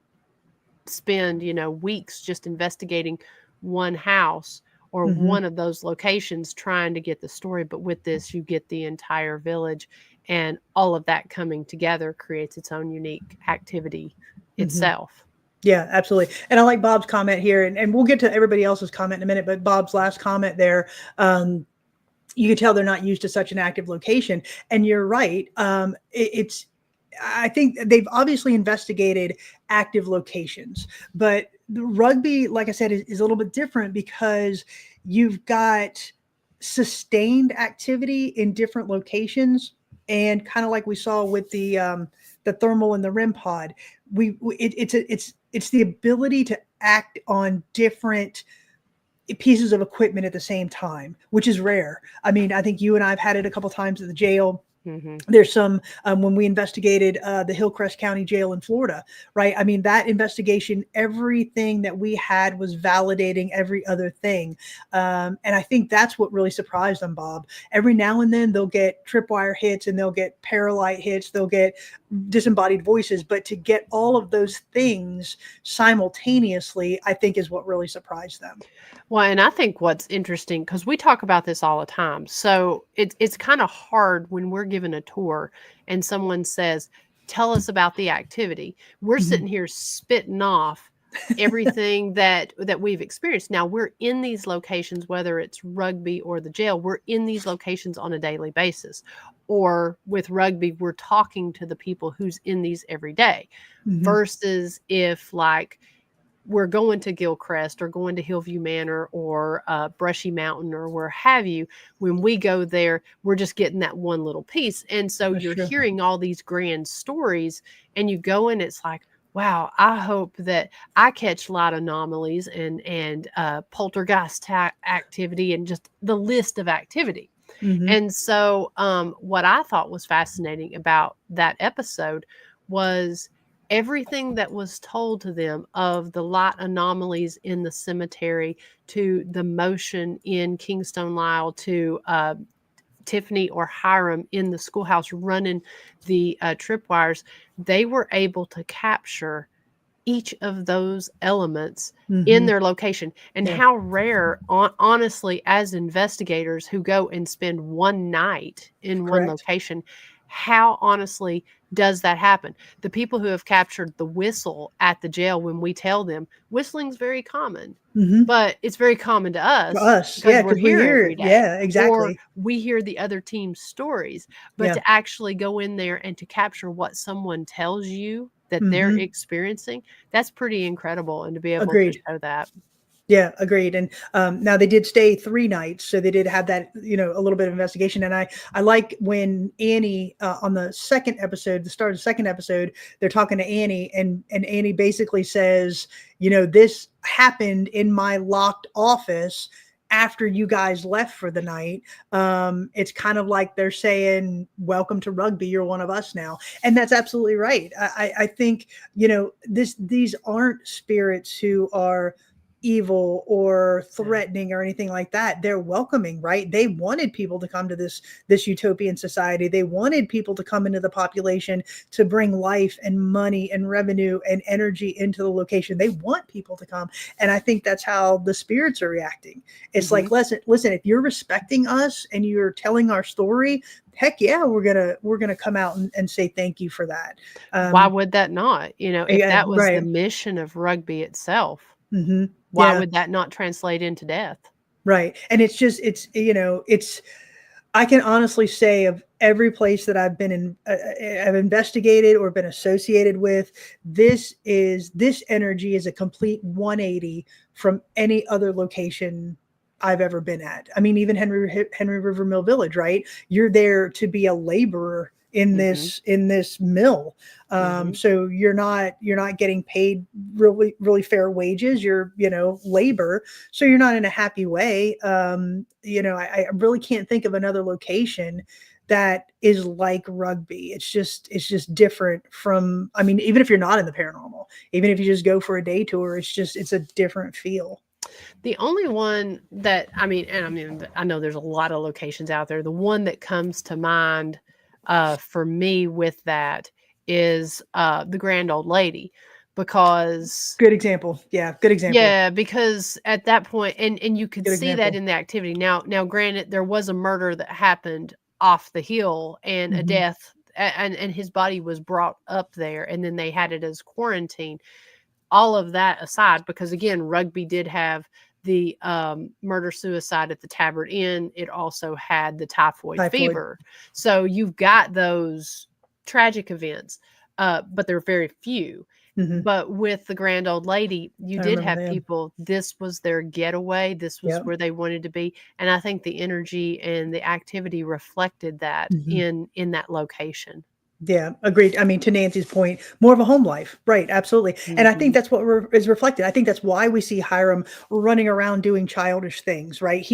spend, weeks just investigating one house or Mhm. one of those locations trying to get the story. But with this, you get the entire village, and all of that coming together creates its own unique activity itself. Yeah, absolutely. And I like Bob's comment here, and we'll get to everybody else's comment in a minute, but Bob's last comment there, you can tell they're not used to such an active location. And you're right. I think they've obviously investigated active locations, but the Rugby, like I said, is a little bit different because you've got sustained activity in different locations, and kind of like we saw with the thermal and the REM pod, it's the ability to act on different pieces of equipment at the same time, which is rare. I mean, I think you and I have had it a couple times at the jail. There's some when we investigated the Hillcrest County Jail in Florida, right? I mean, that investigation, everything that we had was validating every other thing, and I think that's what really surprised them, Bob. Every now and then they'll get tripwire hits, and they'll get paralite hits, they'll get disembodied voices, but to get all of those things simultaneously, I think is what really surprised them. Well, and I think what's interesting, because we talk about this all the time, so it's kind of hard when we're given a tour and someone says, "Tell us about the activity." We're sitting here spitting off everything that we've experienced. Now we're in these locations, whether it's Rugby or the jail, we're in these locations on a daily basis. Or with Rugby, we're talking to the people who's in these every day. Versus if like we're going to Gilcrest or going to Hillview Manor or Brushy Mountain or where have you, when we go there, we're just getting that one little piece. And so That's you're true. hearing all these grand stories, and you go and it's like, wow, I hope that I catch light anomalies and poltergeist activity and just the list of activity. And so what I thought was fascinating about that episode was everything that was told to them of the light anomalies in the cemetery, to the motion in Kingstone Lyle, to Tiffany or Hiram in the schoolhouse running the tripwires. They were able to capture each of those elements in their location. And how rare, honestly, as investigators who go and spend one night in one location, how honestly does that happen? The people who have captured the whistle at the jail, when we tell them whistling's very common, but it's very common to us because we're here every day. Yeah, exactly. Or we hear the other team's stories, but to actually go in there and to capture what someone tells you that they're experiencing, that's pretty incredible. And to be able to show that. Yeah, agreed. And now they did stay 3 nights, so they did have that, a little bit of investigation. And I like when Annie on the second episode, the start of the second episode, they're talking to Annie, and Annie basically says, this happened in my locked office after you guys left for the night, it's kind of like they're saying, welcome to rugby. You're one of us now. And that's absolutely right. I think, these aren't spirits who are evil or threatening or anything like that. They're welcoming, right? They wanted people to come to this utopian society. They wanted people to come into the population to bring life and money and revenue and energy into the location. They want people to come. And I think that's how the spirits are reacting. It's like, listen, if you're respecting us and you're telling our story, heck yeah, we're gonna come out and say thank you for that. Why would that not? If that was the right. mission of rugby itself, Mm-hmm. why would that not translate into death? Right. And I can honestly say of every place that I've been in, I've investigated or been associated with, this energy is a complete 180 from any other location I've ever been at. I mean, even Henry River Mill Village, right? You're there to be a laborer in this mill. So you're not getting paid really, really fair wages. You're, labor. So you're not in a happy way. I really can't think of another location that is like rugby. It's just different from, I mean, even if you're not in the paranormal, even if you just go for a day tour, it's a different feel. The only one that, I know there's a lot of locations out there. The one that comes to mind for me with that is the Grand Old Lady, because good example. Yeah, because at that point, and you could Good see that example. in the activity. Now, granted, there was a murder that happened off the hill and a death, and his body was brought up there, and then they had it as quarantine. All of that aside, because again, rugby did have the murder-suicide at the Tabard Inn. It also had the typhoid fever. So you've got those tragic events, but they're very few. But with the Grand Old Lady, you did have people, this was their getaway. This was where they wanted to be. And I think the energy and the activity reflected that in that location. Yeah, agreed. I mean, to Nancy's point, more of a home life. Right. Absolutely. And I think that's what is reflected. I think that's why we see Hiram running around doing childish things, right?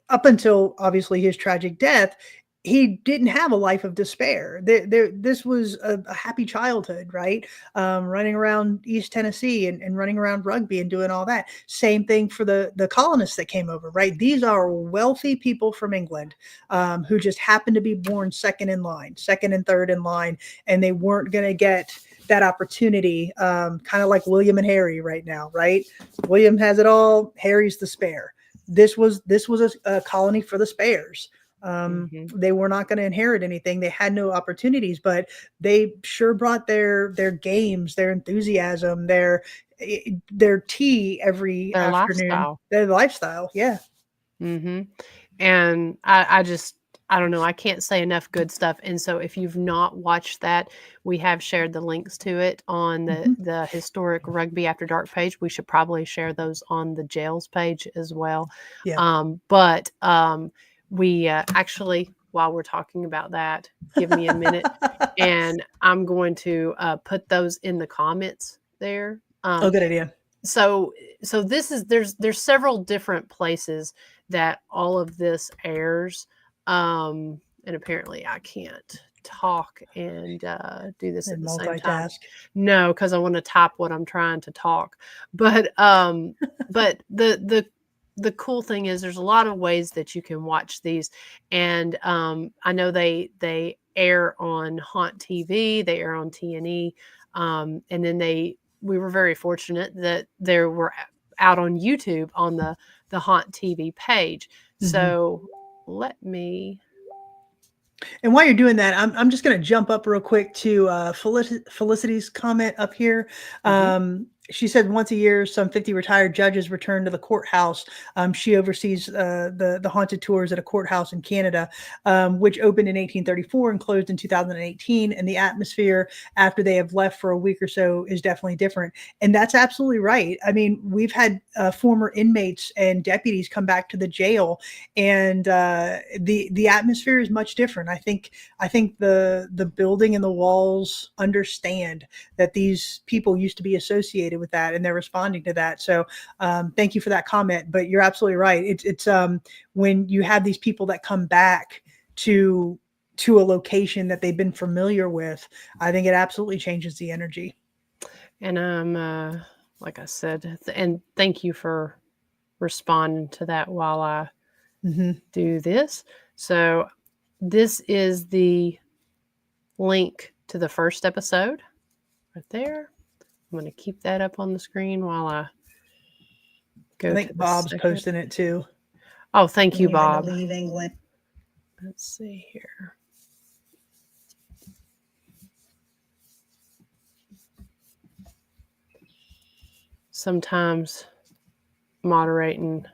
Up until obviously his tragic death, he didn't have a life of despair. This was a happy childhood, right? Running around East Tennessee and running around rugby and doing all that. Same thing for the colonists that came over, right? These are wealthy people from England who just happened to be born second and third in line, and they weren't going to get that opportunity, kind of like William and Harry right now, right? William has it all. Harry's the spare. This was a colony for the spares. They were not going to inherit anything. They had no opportunities, but they sure brought their games, their enthusiasm, their tea every afternoon, lifestyle. their lifestyle. Yeah. And I don't know. I can't say enough good stuff. And so if you've not watched that, we have shared the links to it on the historic Rugby After Dark page. We should probably share those on the Jails page as well. Yeah. We actually, while we're talking about that, give me a minute, and I'm going to put those in the comments there. Good idea. So this is there's several different places that all of this airs, and apparently I can't talk and do this at the same time. No, because I want to type what I'm trying to talk. But the cool thing is there's a lot of ways that you can watch these. And I know they air on Haunt TV, they air on TNE. And then we were very fortunate that they were out on YouTube on the Haunt TV page. So let me. And while you're doing that, I'm just going to jump up real quick to Felicity's comment up here. She said once a year, some 50 retired judges return to the courthouse. She oversees the haunted tours at a courthouse in Canada, which opened in 1834 and closed in 2018. And the atmosphere after they have left for a week or so is definitely different. And that's absolutely right. I mean, we've had former inmates and deputies come back to the jail, and the atmosphere is much different. I think the building and the walls understand that these people used to be associated with that, and they're responding to that. So thank you for that comment. But you're absolutely right. It's when you have these people that come back to a location that they've been familiar with, I think it absolutely changes the energy. And like I said, and thank you for responding to that while I do this. So this is the link to the first episode right there. I'm going to keep that up on the screen while I go. I think Bob's posting it too. Oh, thank you, Bob. Leave England. Let's see here. Sometimes moderating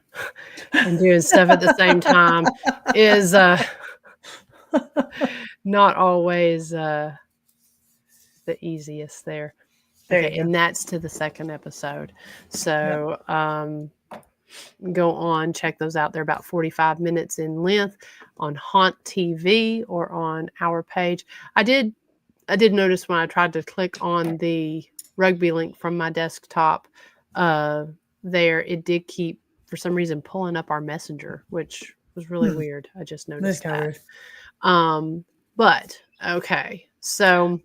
and doing stuff at the same time is not always the easiest there. Okay, and that's to the second episode. So go on, check those out. They're about 45 minutes in length on Haunt TV or on our page. I did notice when I tried to click on the rugby link from my desktop there, it did keep, for some reason, pulling up our messenger, which was really weird. I just noticed that. But okay, so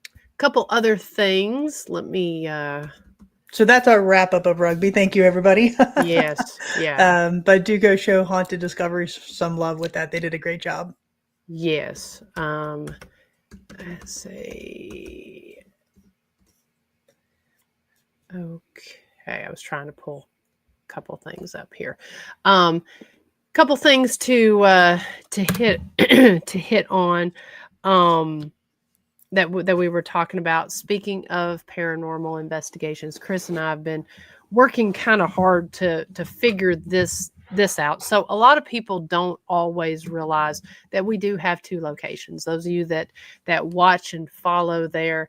a couple other things. Let me so that's our wrap up of rugby. Thank you, everybody. Yes, yeah. But do go show Haunted Discoveries some love with that. They did a great job. Yes. Let's see. Okay, I was trying to pull a couple things up here. Couple things to hit to hit on that we were talking about. Speaking of paranormal investigations, Chris and I have been working kind of hard to figure this out. So a lot of people don't always realize that we do have two locations. Those of you that watch and follow there,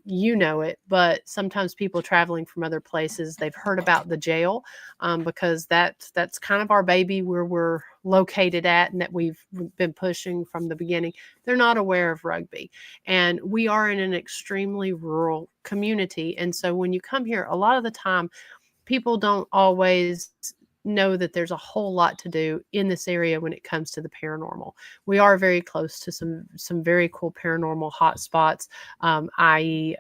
you know it, but sometimes people traveling from other places, they've heard about the jail because that's kind of our baby, where we're located at, and that we've been pushing from the beginning. They're not aware of rugby, and we are in an extremely rural community. And so when you come here, a lot of the time people don't always know that there's a whole lot to do in this area when it comes to the paranormal. We are very close to some very cool paranormal hotspots, i.e.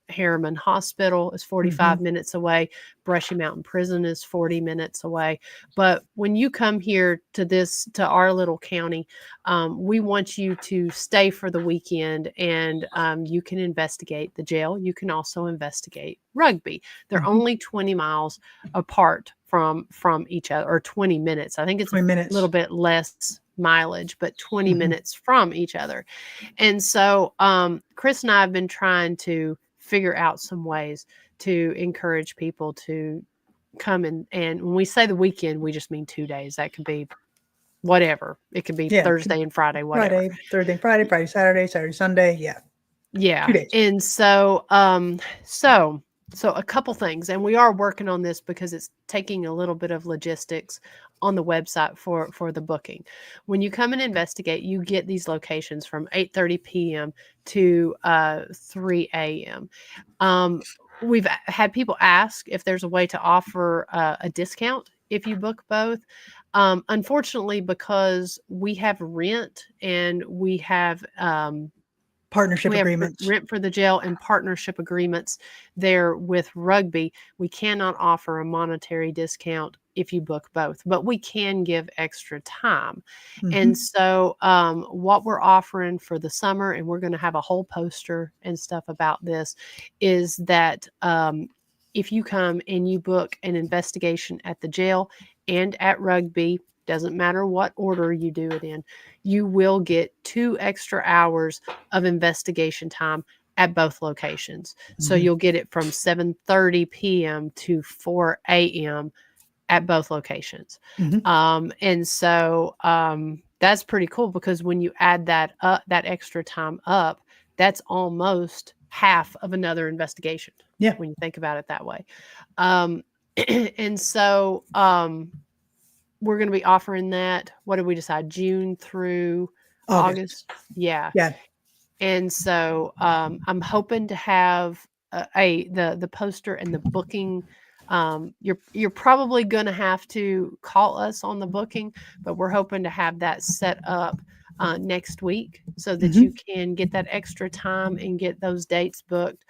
Harriman Hospital is 45 minutes away. Brushy Mountain Prison is 40 minutes away. But when you come here to our little county, we want you to stay for the weekend, and you can investigate the jail. You can also investigate rugby. They're only 20 miles apart from each other, or 20 minutes. I think it's a little bit less mileage, but 20 minutes from each other. And so Chris and I have been trying to figure out some ways to encourage people to come and when we say the weekend, we just mean 2 days. That could be whatever. It could be Thursday and Friday, whatever. Thursday, Friday, Saturday, Sunday. Yeah. Yeah. 2 days. And so, so a couple things, and we are working on this because it's taking a little bit of logistics on the website for the booking. When you come and investigate, you get these locations from 8:30 p.m. to 3 a.m. We've had people ask if there's a way to offer a discount if you book both. Unfortunately, because we have rent and we have partnership agreements, rent for the jail, and partnership agreements there with rugby, we cannot offer a monetary discount if you book both, but we can give extra time. And so what we're offering for the summer, and we're going to have a whole poster and stuff about this, is that if you come and you book an investigation at the jail and at rugby, doesn't matter what order you do it in, you will get 2 extra hours of investigation time at both locations. So you'll get it from 7:30 p.m. to 4 a.m. at both locations. And so that's pretty cool, because when you add that extra time up, that's almost half of another investigation. Yeah. When you think about it that way. And so we're going to be offering that. What did we decide? June through August? Yeah. Yeah. And so I'm hoping to have the poster and the booking. You're probably going to have to call us on the booking, but we're hoping to have that set up next week so that you can get that extra time and get those dates booked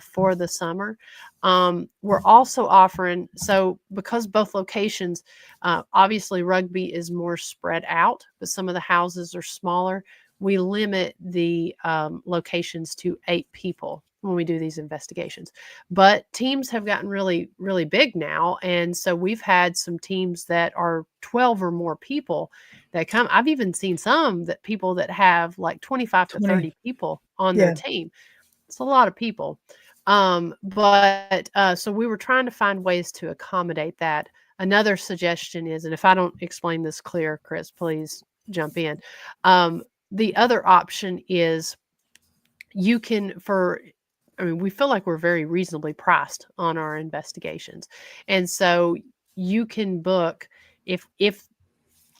for the summer. We're also offering, so because both locations, obviously Rugby is more spread out, but some of the houses are smaller. We limit the locations to 8 people when we do these investigations. But teams have gotten really, really big now. And so we've had some teams that are 12 or more people that come. I've even seen some that people that have like 25 to 30 people on their team. It's a lot of people. So we were trying to find ways to accommodate that. Another suggestion is, and if I don't explain this clear, Chris, please jump in. The other option is you can, we feel like we're very reasonably priced on our investigations. And so you can book, if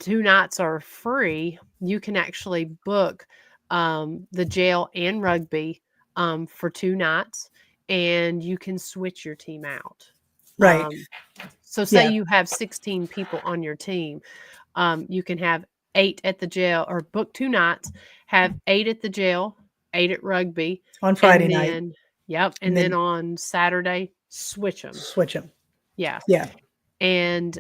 2 nights are free, you can actually book the jail and Rugby for 2 nights, and you can switch your team out. Right. So say you have 16 people on your team, you can have 8 at the jail, or book 2 nights, have 8 at the jail, 8 at Rugby on Friday night. Yep. And then on Saturday, switch them. Yeah. Yeah. And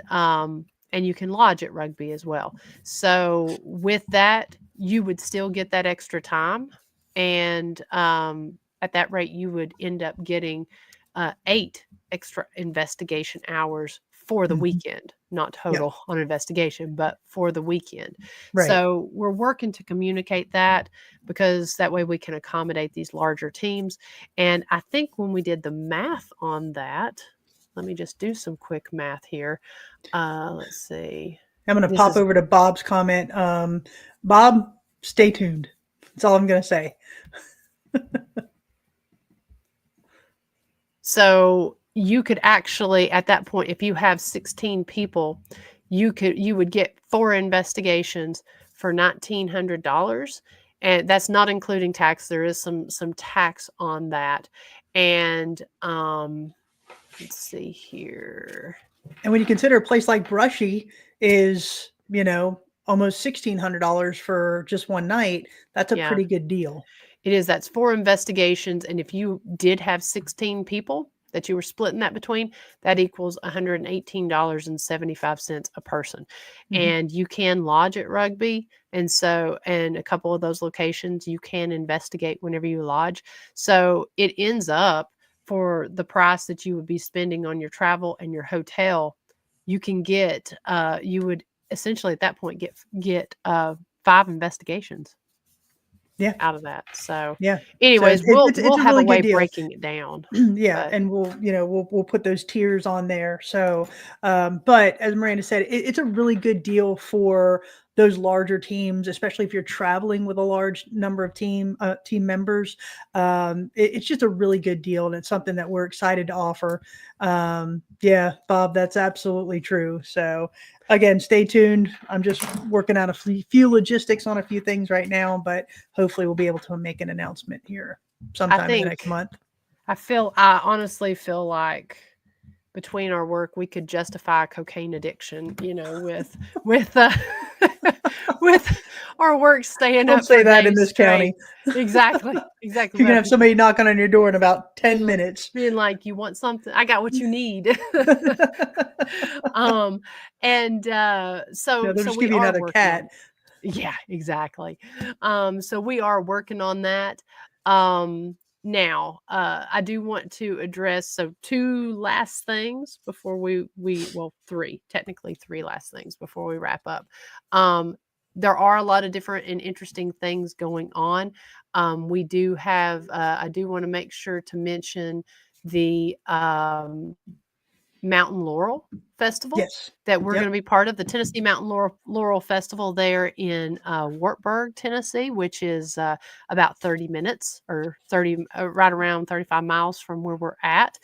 you can lodge at Rugby as well. So with that, you would still get that extra time. And at that rate, you would end up getting 8 extra investigation hours for the weekend, not total on investigation, but for the weekend. Right. So we're working to communicate that, because that way we can accommodate these larger teams. And I think when we did the math on that, let me just do some quick math here. Let's see. I'm going to pop over to Bob's comment. Bob, stay tuned. That's all I'm going to say. So you could actually, at that point, if you have 16 people, you would get 4 investigations for $1,900, and that's not including tax. There is some tax on that, and let's see here. And when you consider a place like Brushy is, almost $1,600 for just one night, that's a pretty good deal. It is. That's 4 investigations. And if you did have 16 people that you were splitting that between, that equals $118.75 a person. And you can lodge at Rugby. And so, and a couple of those locations, you can investigate whenever you lodge. So it ends up, for the price that you would be spending on your travel and your hotel, you can get, you would essentially at that point get 5 investigations. Out of that. So anyways, so we'll have really a way good deal. Breaking it down. And we'll put those tiers on there. So, but as Miranda said, it's a really good deal for those larger teams, especially if you're traveling with a large number of team members. It's just a really good deal, and it's something that we're excited to offer. Bob, that's absolutely true. So again, stay tuned. I'm just working out a few logistics on a few things right now, but hopefully we'll be able to make an announcement here sometime in the next month. I honestly feel like between our work, we could justify cocaine addiction, with with our work staying Don't up. say that in this county. Exactly. You're gonna have somebody knocking on your door in about 10 minutes, being like, "You want something? I got what you need." So they'll just give you another cat. Yeah, exactly. So we are working on that. Now, I do want to address 2 last things before technically 3 last things before we wrap up. There are a lot of different and interesting things going on. We do have, I do want to make sure to mention the Mountain Laurel Festival. That we're going to be part of, the Tennessee Mountain Laurel Festival there in Wartburg, Tennessee, which is about 30 minutes or right around 35 miles from where we're at.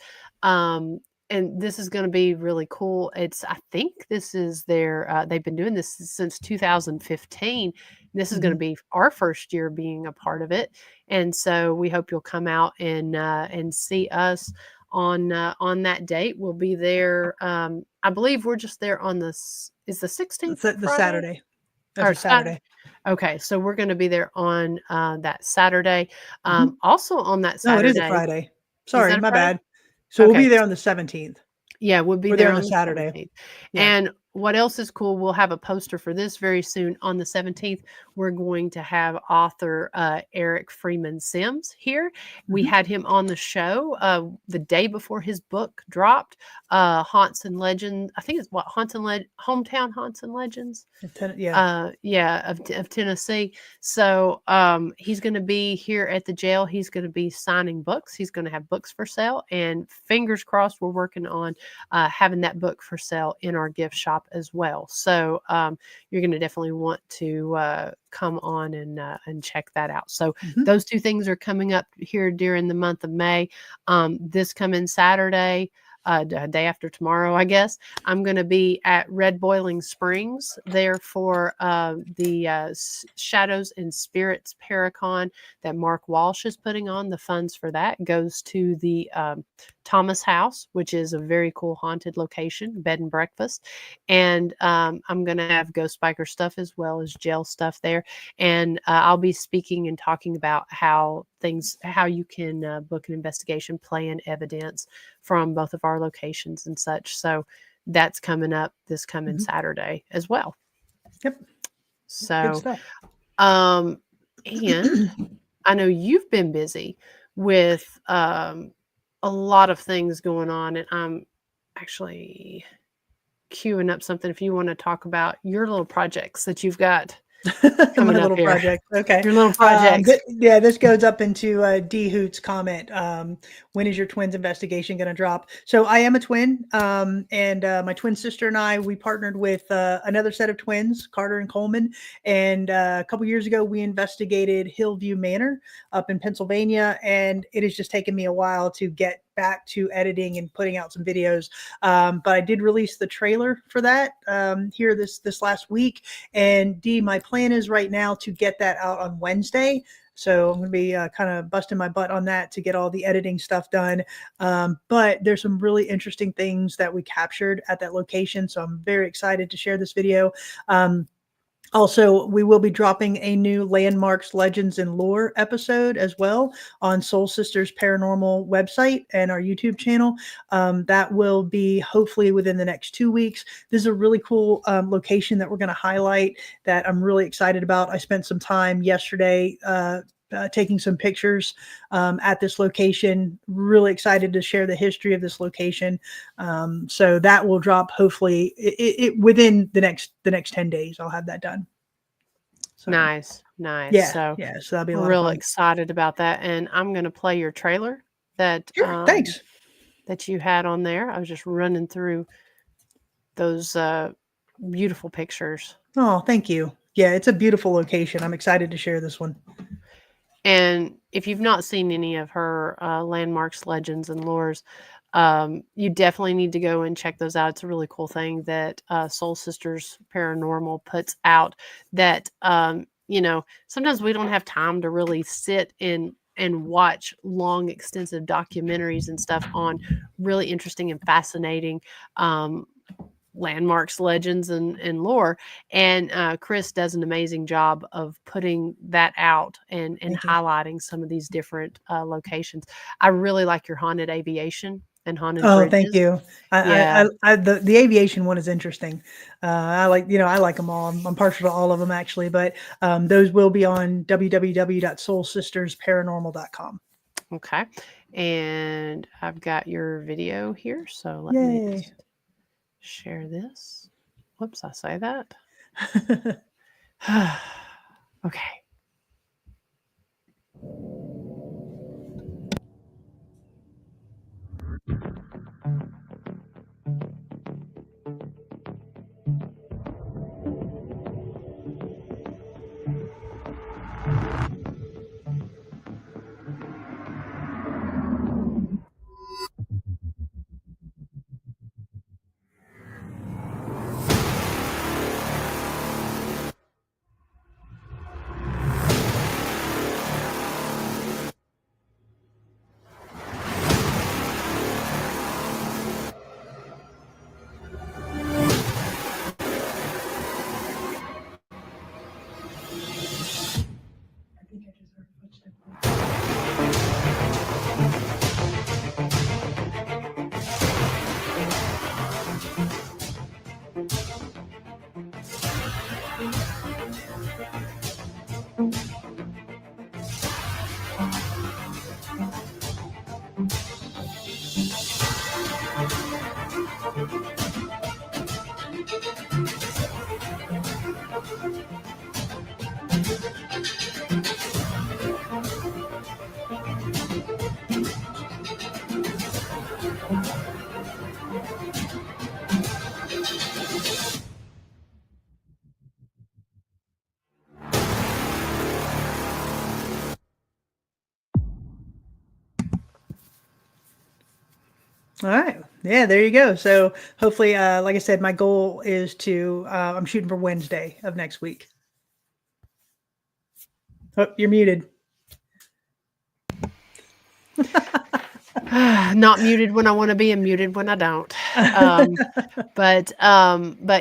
And this is going to be really cool. I think this is they've been doing this since 2015. This is going to be our first year being a part of it. And so we hope you'll come out and see us on that date. We'll be there. I believe we're just there on is the 16th. The Saturday. That's Or a Saturday. Okay, so we're going to be there on that Saturday. Also on that No, Saturday. it is a Friday. Sorry, that a my Friday? bad. So we'll Okay. be there on the 17th. Yeah, we'll be We're there there on on the the Saturday. 17th. Yeah. And what else is cool, we'll have a poster for this very soon. On the 17th, we're going to have author Eric Freeman Sims here. We had him on the show the day before his book dropped, Haunts and Legends. I think it's what, Hometown Haunts and Legends? Of Tennessee. So he's going to be here at the jail. He's going to be signing books. He's going to have books for sale, and fingers crossed, we're working on having that book for sale in our gift shop as well. So you're going to definitely want to come on and check that out. So those two things are coming up here during the month of May. This coming Saturday, day after tomorrow, I guess, I'm going to be at Red Boiling Springs there for the Shadows and Spirits Paracon that Mark Walsh is putting on. The funds for that goes to the Thomas House, which is a very cool haunted location, bed and breakfast. And I'm going to have Ghost Biker stuff as well as jail stuff there. And I'll be speaking and talking about how you can book an investigation plan evidence from both of our locations and such. So that's coming up this coming Saturday as well. Yep. So, and I know you've been busy with a lot of things going on, and I'm actually queuing up something if you want to talk about your little projects that you've got. My little project. Okay. Your little project. This goes up into D Hoot's comment. When is your twins investigation going to drop? So I am a twin, and my twin sister and I, we partnered with another set of twins, Carter and Coleman. And a couple years ago, we investigated Hillview Manor up in Pennsylvania, and it has just taken me a while to get back to editing and putting out some videos. But I did release the trailer for that here this last week. And D, my plan is right now to get that out on Wednesday. So I'm going to be kind of busting my butt on that to get all the editing stuff done. But there's some really interesting things that we captured at that location. So I'm very excited to share this video. Also, we will be dropping a new Landmarks, Legends, and Lore episode as well on Soul Sisters Paranormal website and our YouTube channel. That will be hopefully within the next 2 weeks. This is a really cool location that we're going to highlight that I'm really excited about. I spent some time yesterday taking some pictures at this location. Really excited to share the history of this location. So that will drop hopefully within the next 10 days. I'll have that done. So, nice. Yeah. So that'll be a lot real of fun. excited about that. And I'm going to play your trailer that Thanks. that you had on there. I was just running through those beautiful pictures. Oh, thank you. Yeah, it's a beautiful location. I'm excited to share this one. And if you've not seen any of her Landmarks, Legends, and Lores, you definitely need to go and check those out. It's a really cool thing that Soul Sisters Paranormal puts out that, sometimes we don't have time to really sit and watch long, extensive documentaries and stuff on really interesting and fascinating landmarks, legends, and lore. And Chris does an amazing job of putting that out and highlighting some of these different locations. I really like your haunted aviation and haunted bridges. Thank you. The aviation one is interesting. I like them all. I'm partial to all of them actually, but those will be on www.soulsistersparanormal.com. Okay. And I've got your video here. So let me just share this. Whoops, I say that. Okay. All right. Yeah, there you go. So hopefully, like I said, my goal is to, I'm shooting for Wednesday of next week. Oh, you're muted. Not muted when I want to be and muted when I don't. But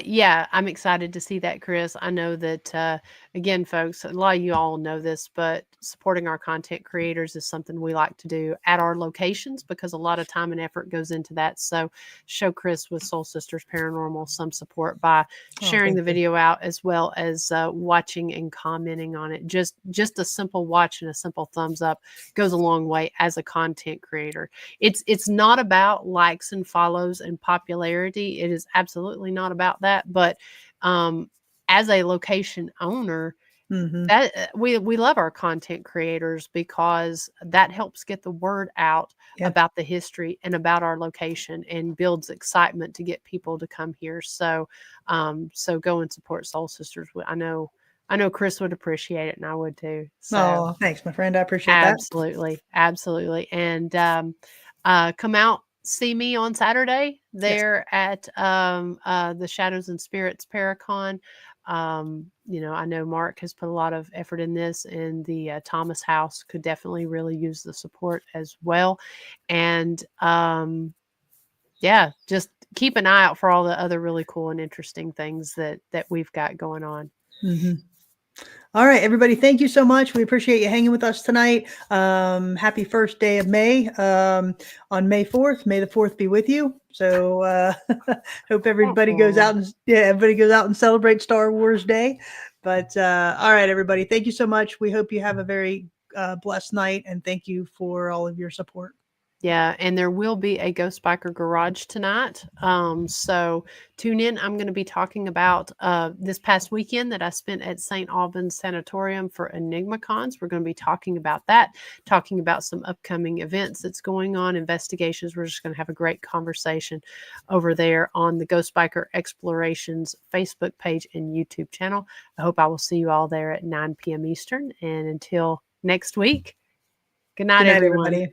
yeah, I'm excited to see that, Chris. I know that, again, folks, a lot of you all know this, but supporting our content creators is something we like to do at our locations because a lot of time and effort goes into that. So show Chris with Soul Sisters Paranormal some support by sharing the video out, as well as watching and commenting on it. Just a simple watch and a simple thumbs up goes a long way as a content creator. It's not about likes and follows and popularity. It is absolutely not about that. But as a location owner, that we love our content creators because that helps get the word out about the history and about our location and builds excitement to get people to come here. So so go and support Soul Sisters. I know Chris would appreciate it, and I would too. So Oh, thanks, my friend. I appreciate absolutely, absolutely. And come out, see me on Saturday there at the Shadows and Spirits Paracon. You know, I know Mark has put a lot of effort in this, and the Thomas House could definitely really use the support as well. And yeah, just keep an eye out for all the other really cool and interesting things that we've got going on. All right, everybody. Thank you so much. We appreciate you hanging with us tonight. Happy first day of May, on May 4th. May the 4th be with you. So hope everybody goes out and everybody goes out and celebrates Star Wars Day. But all right, everybody. Thank you so much. We hope you have a very blessed night, and thank you for all of your support. Yeah, and there will be a Ghost Biker Garage tonight. So tune in. I'm going to be talking about this past weekend that I spent at St. Albans Sanatorium for EnigmaCons. We're going to be talking about that, talking about some upcoming events that's going on, investigations. We're just going to have a great conversation over there on the Ghost Biker Explorations Facebook page and YouTube channel. I hope I will see you all there at 9 p.m. Eastern. And until next week, good night, everyone. Everybody.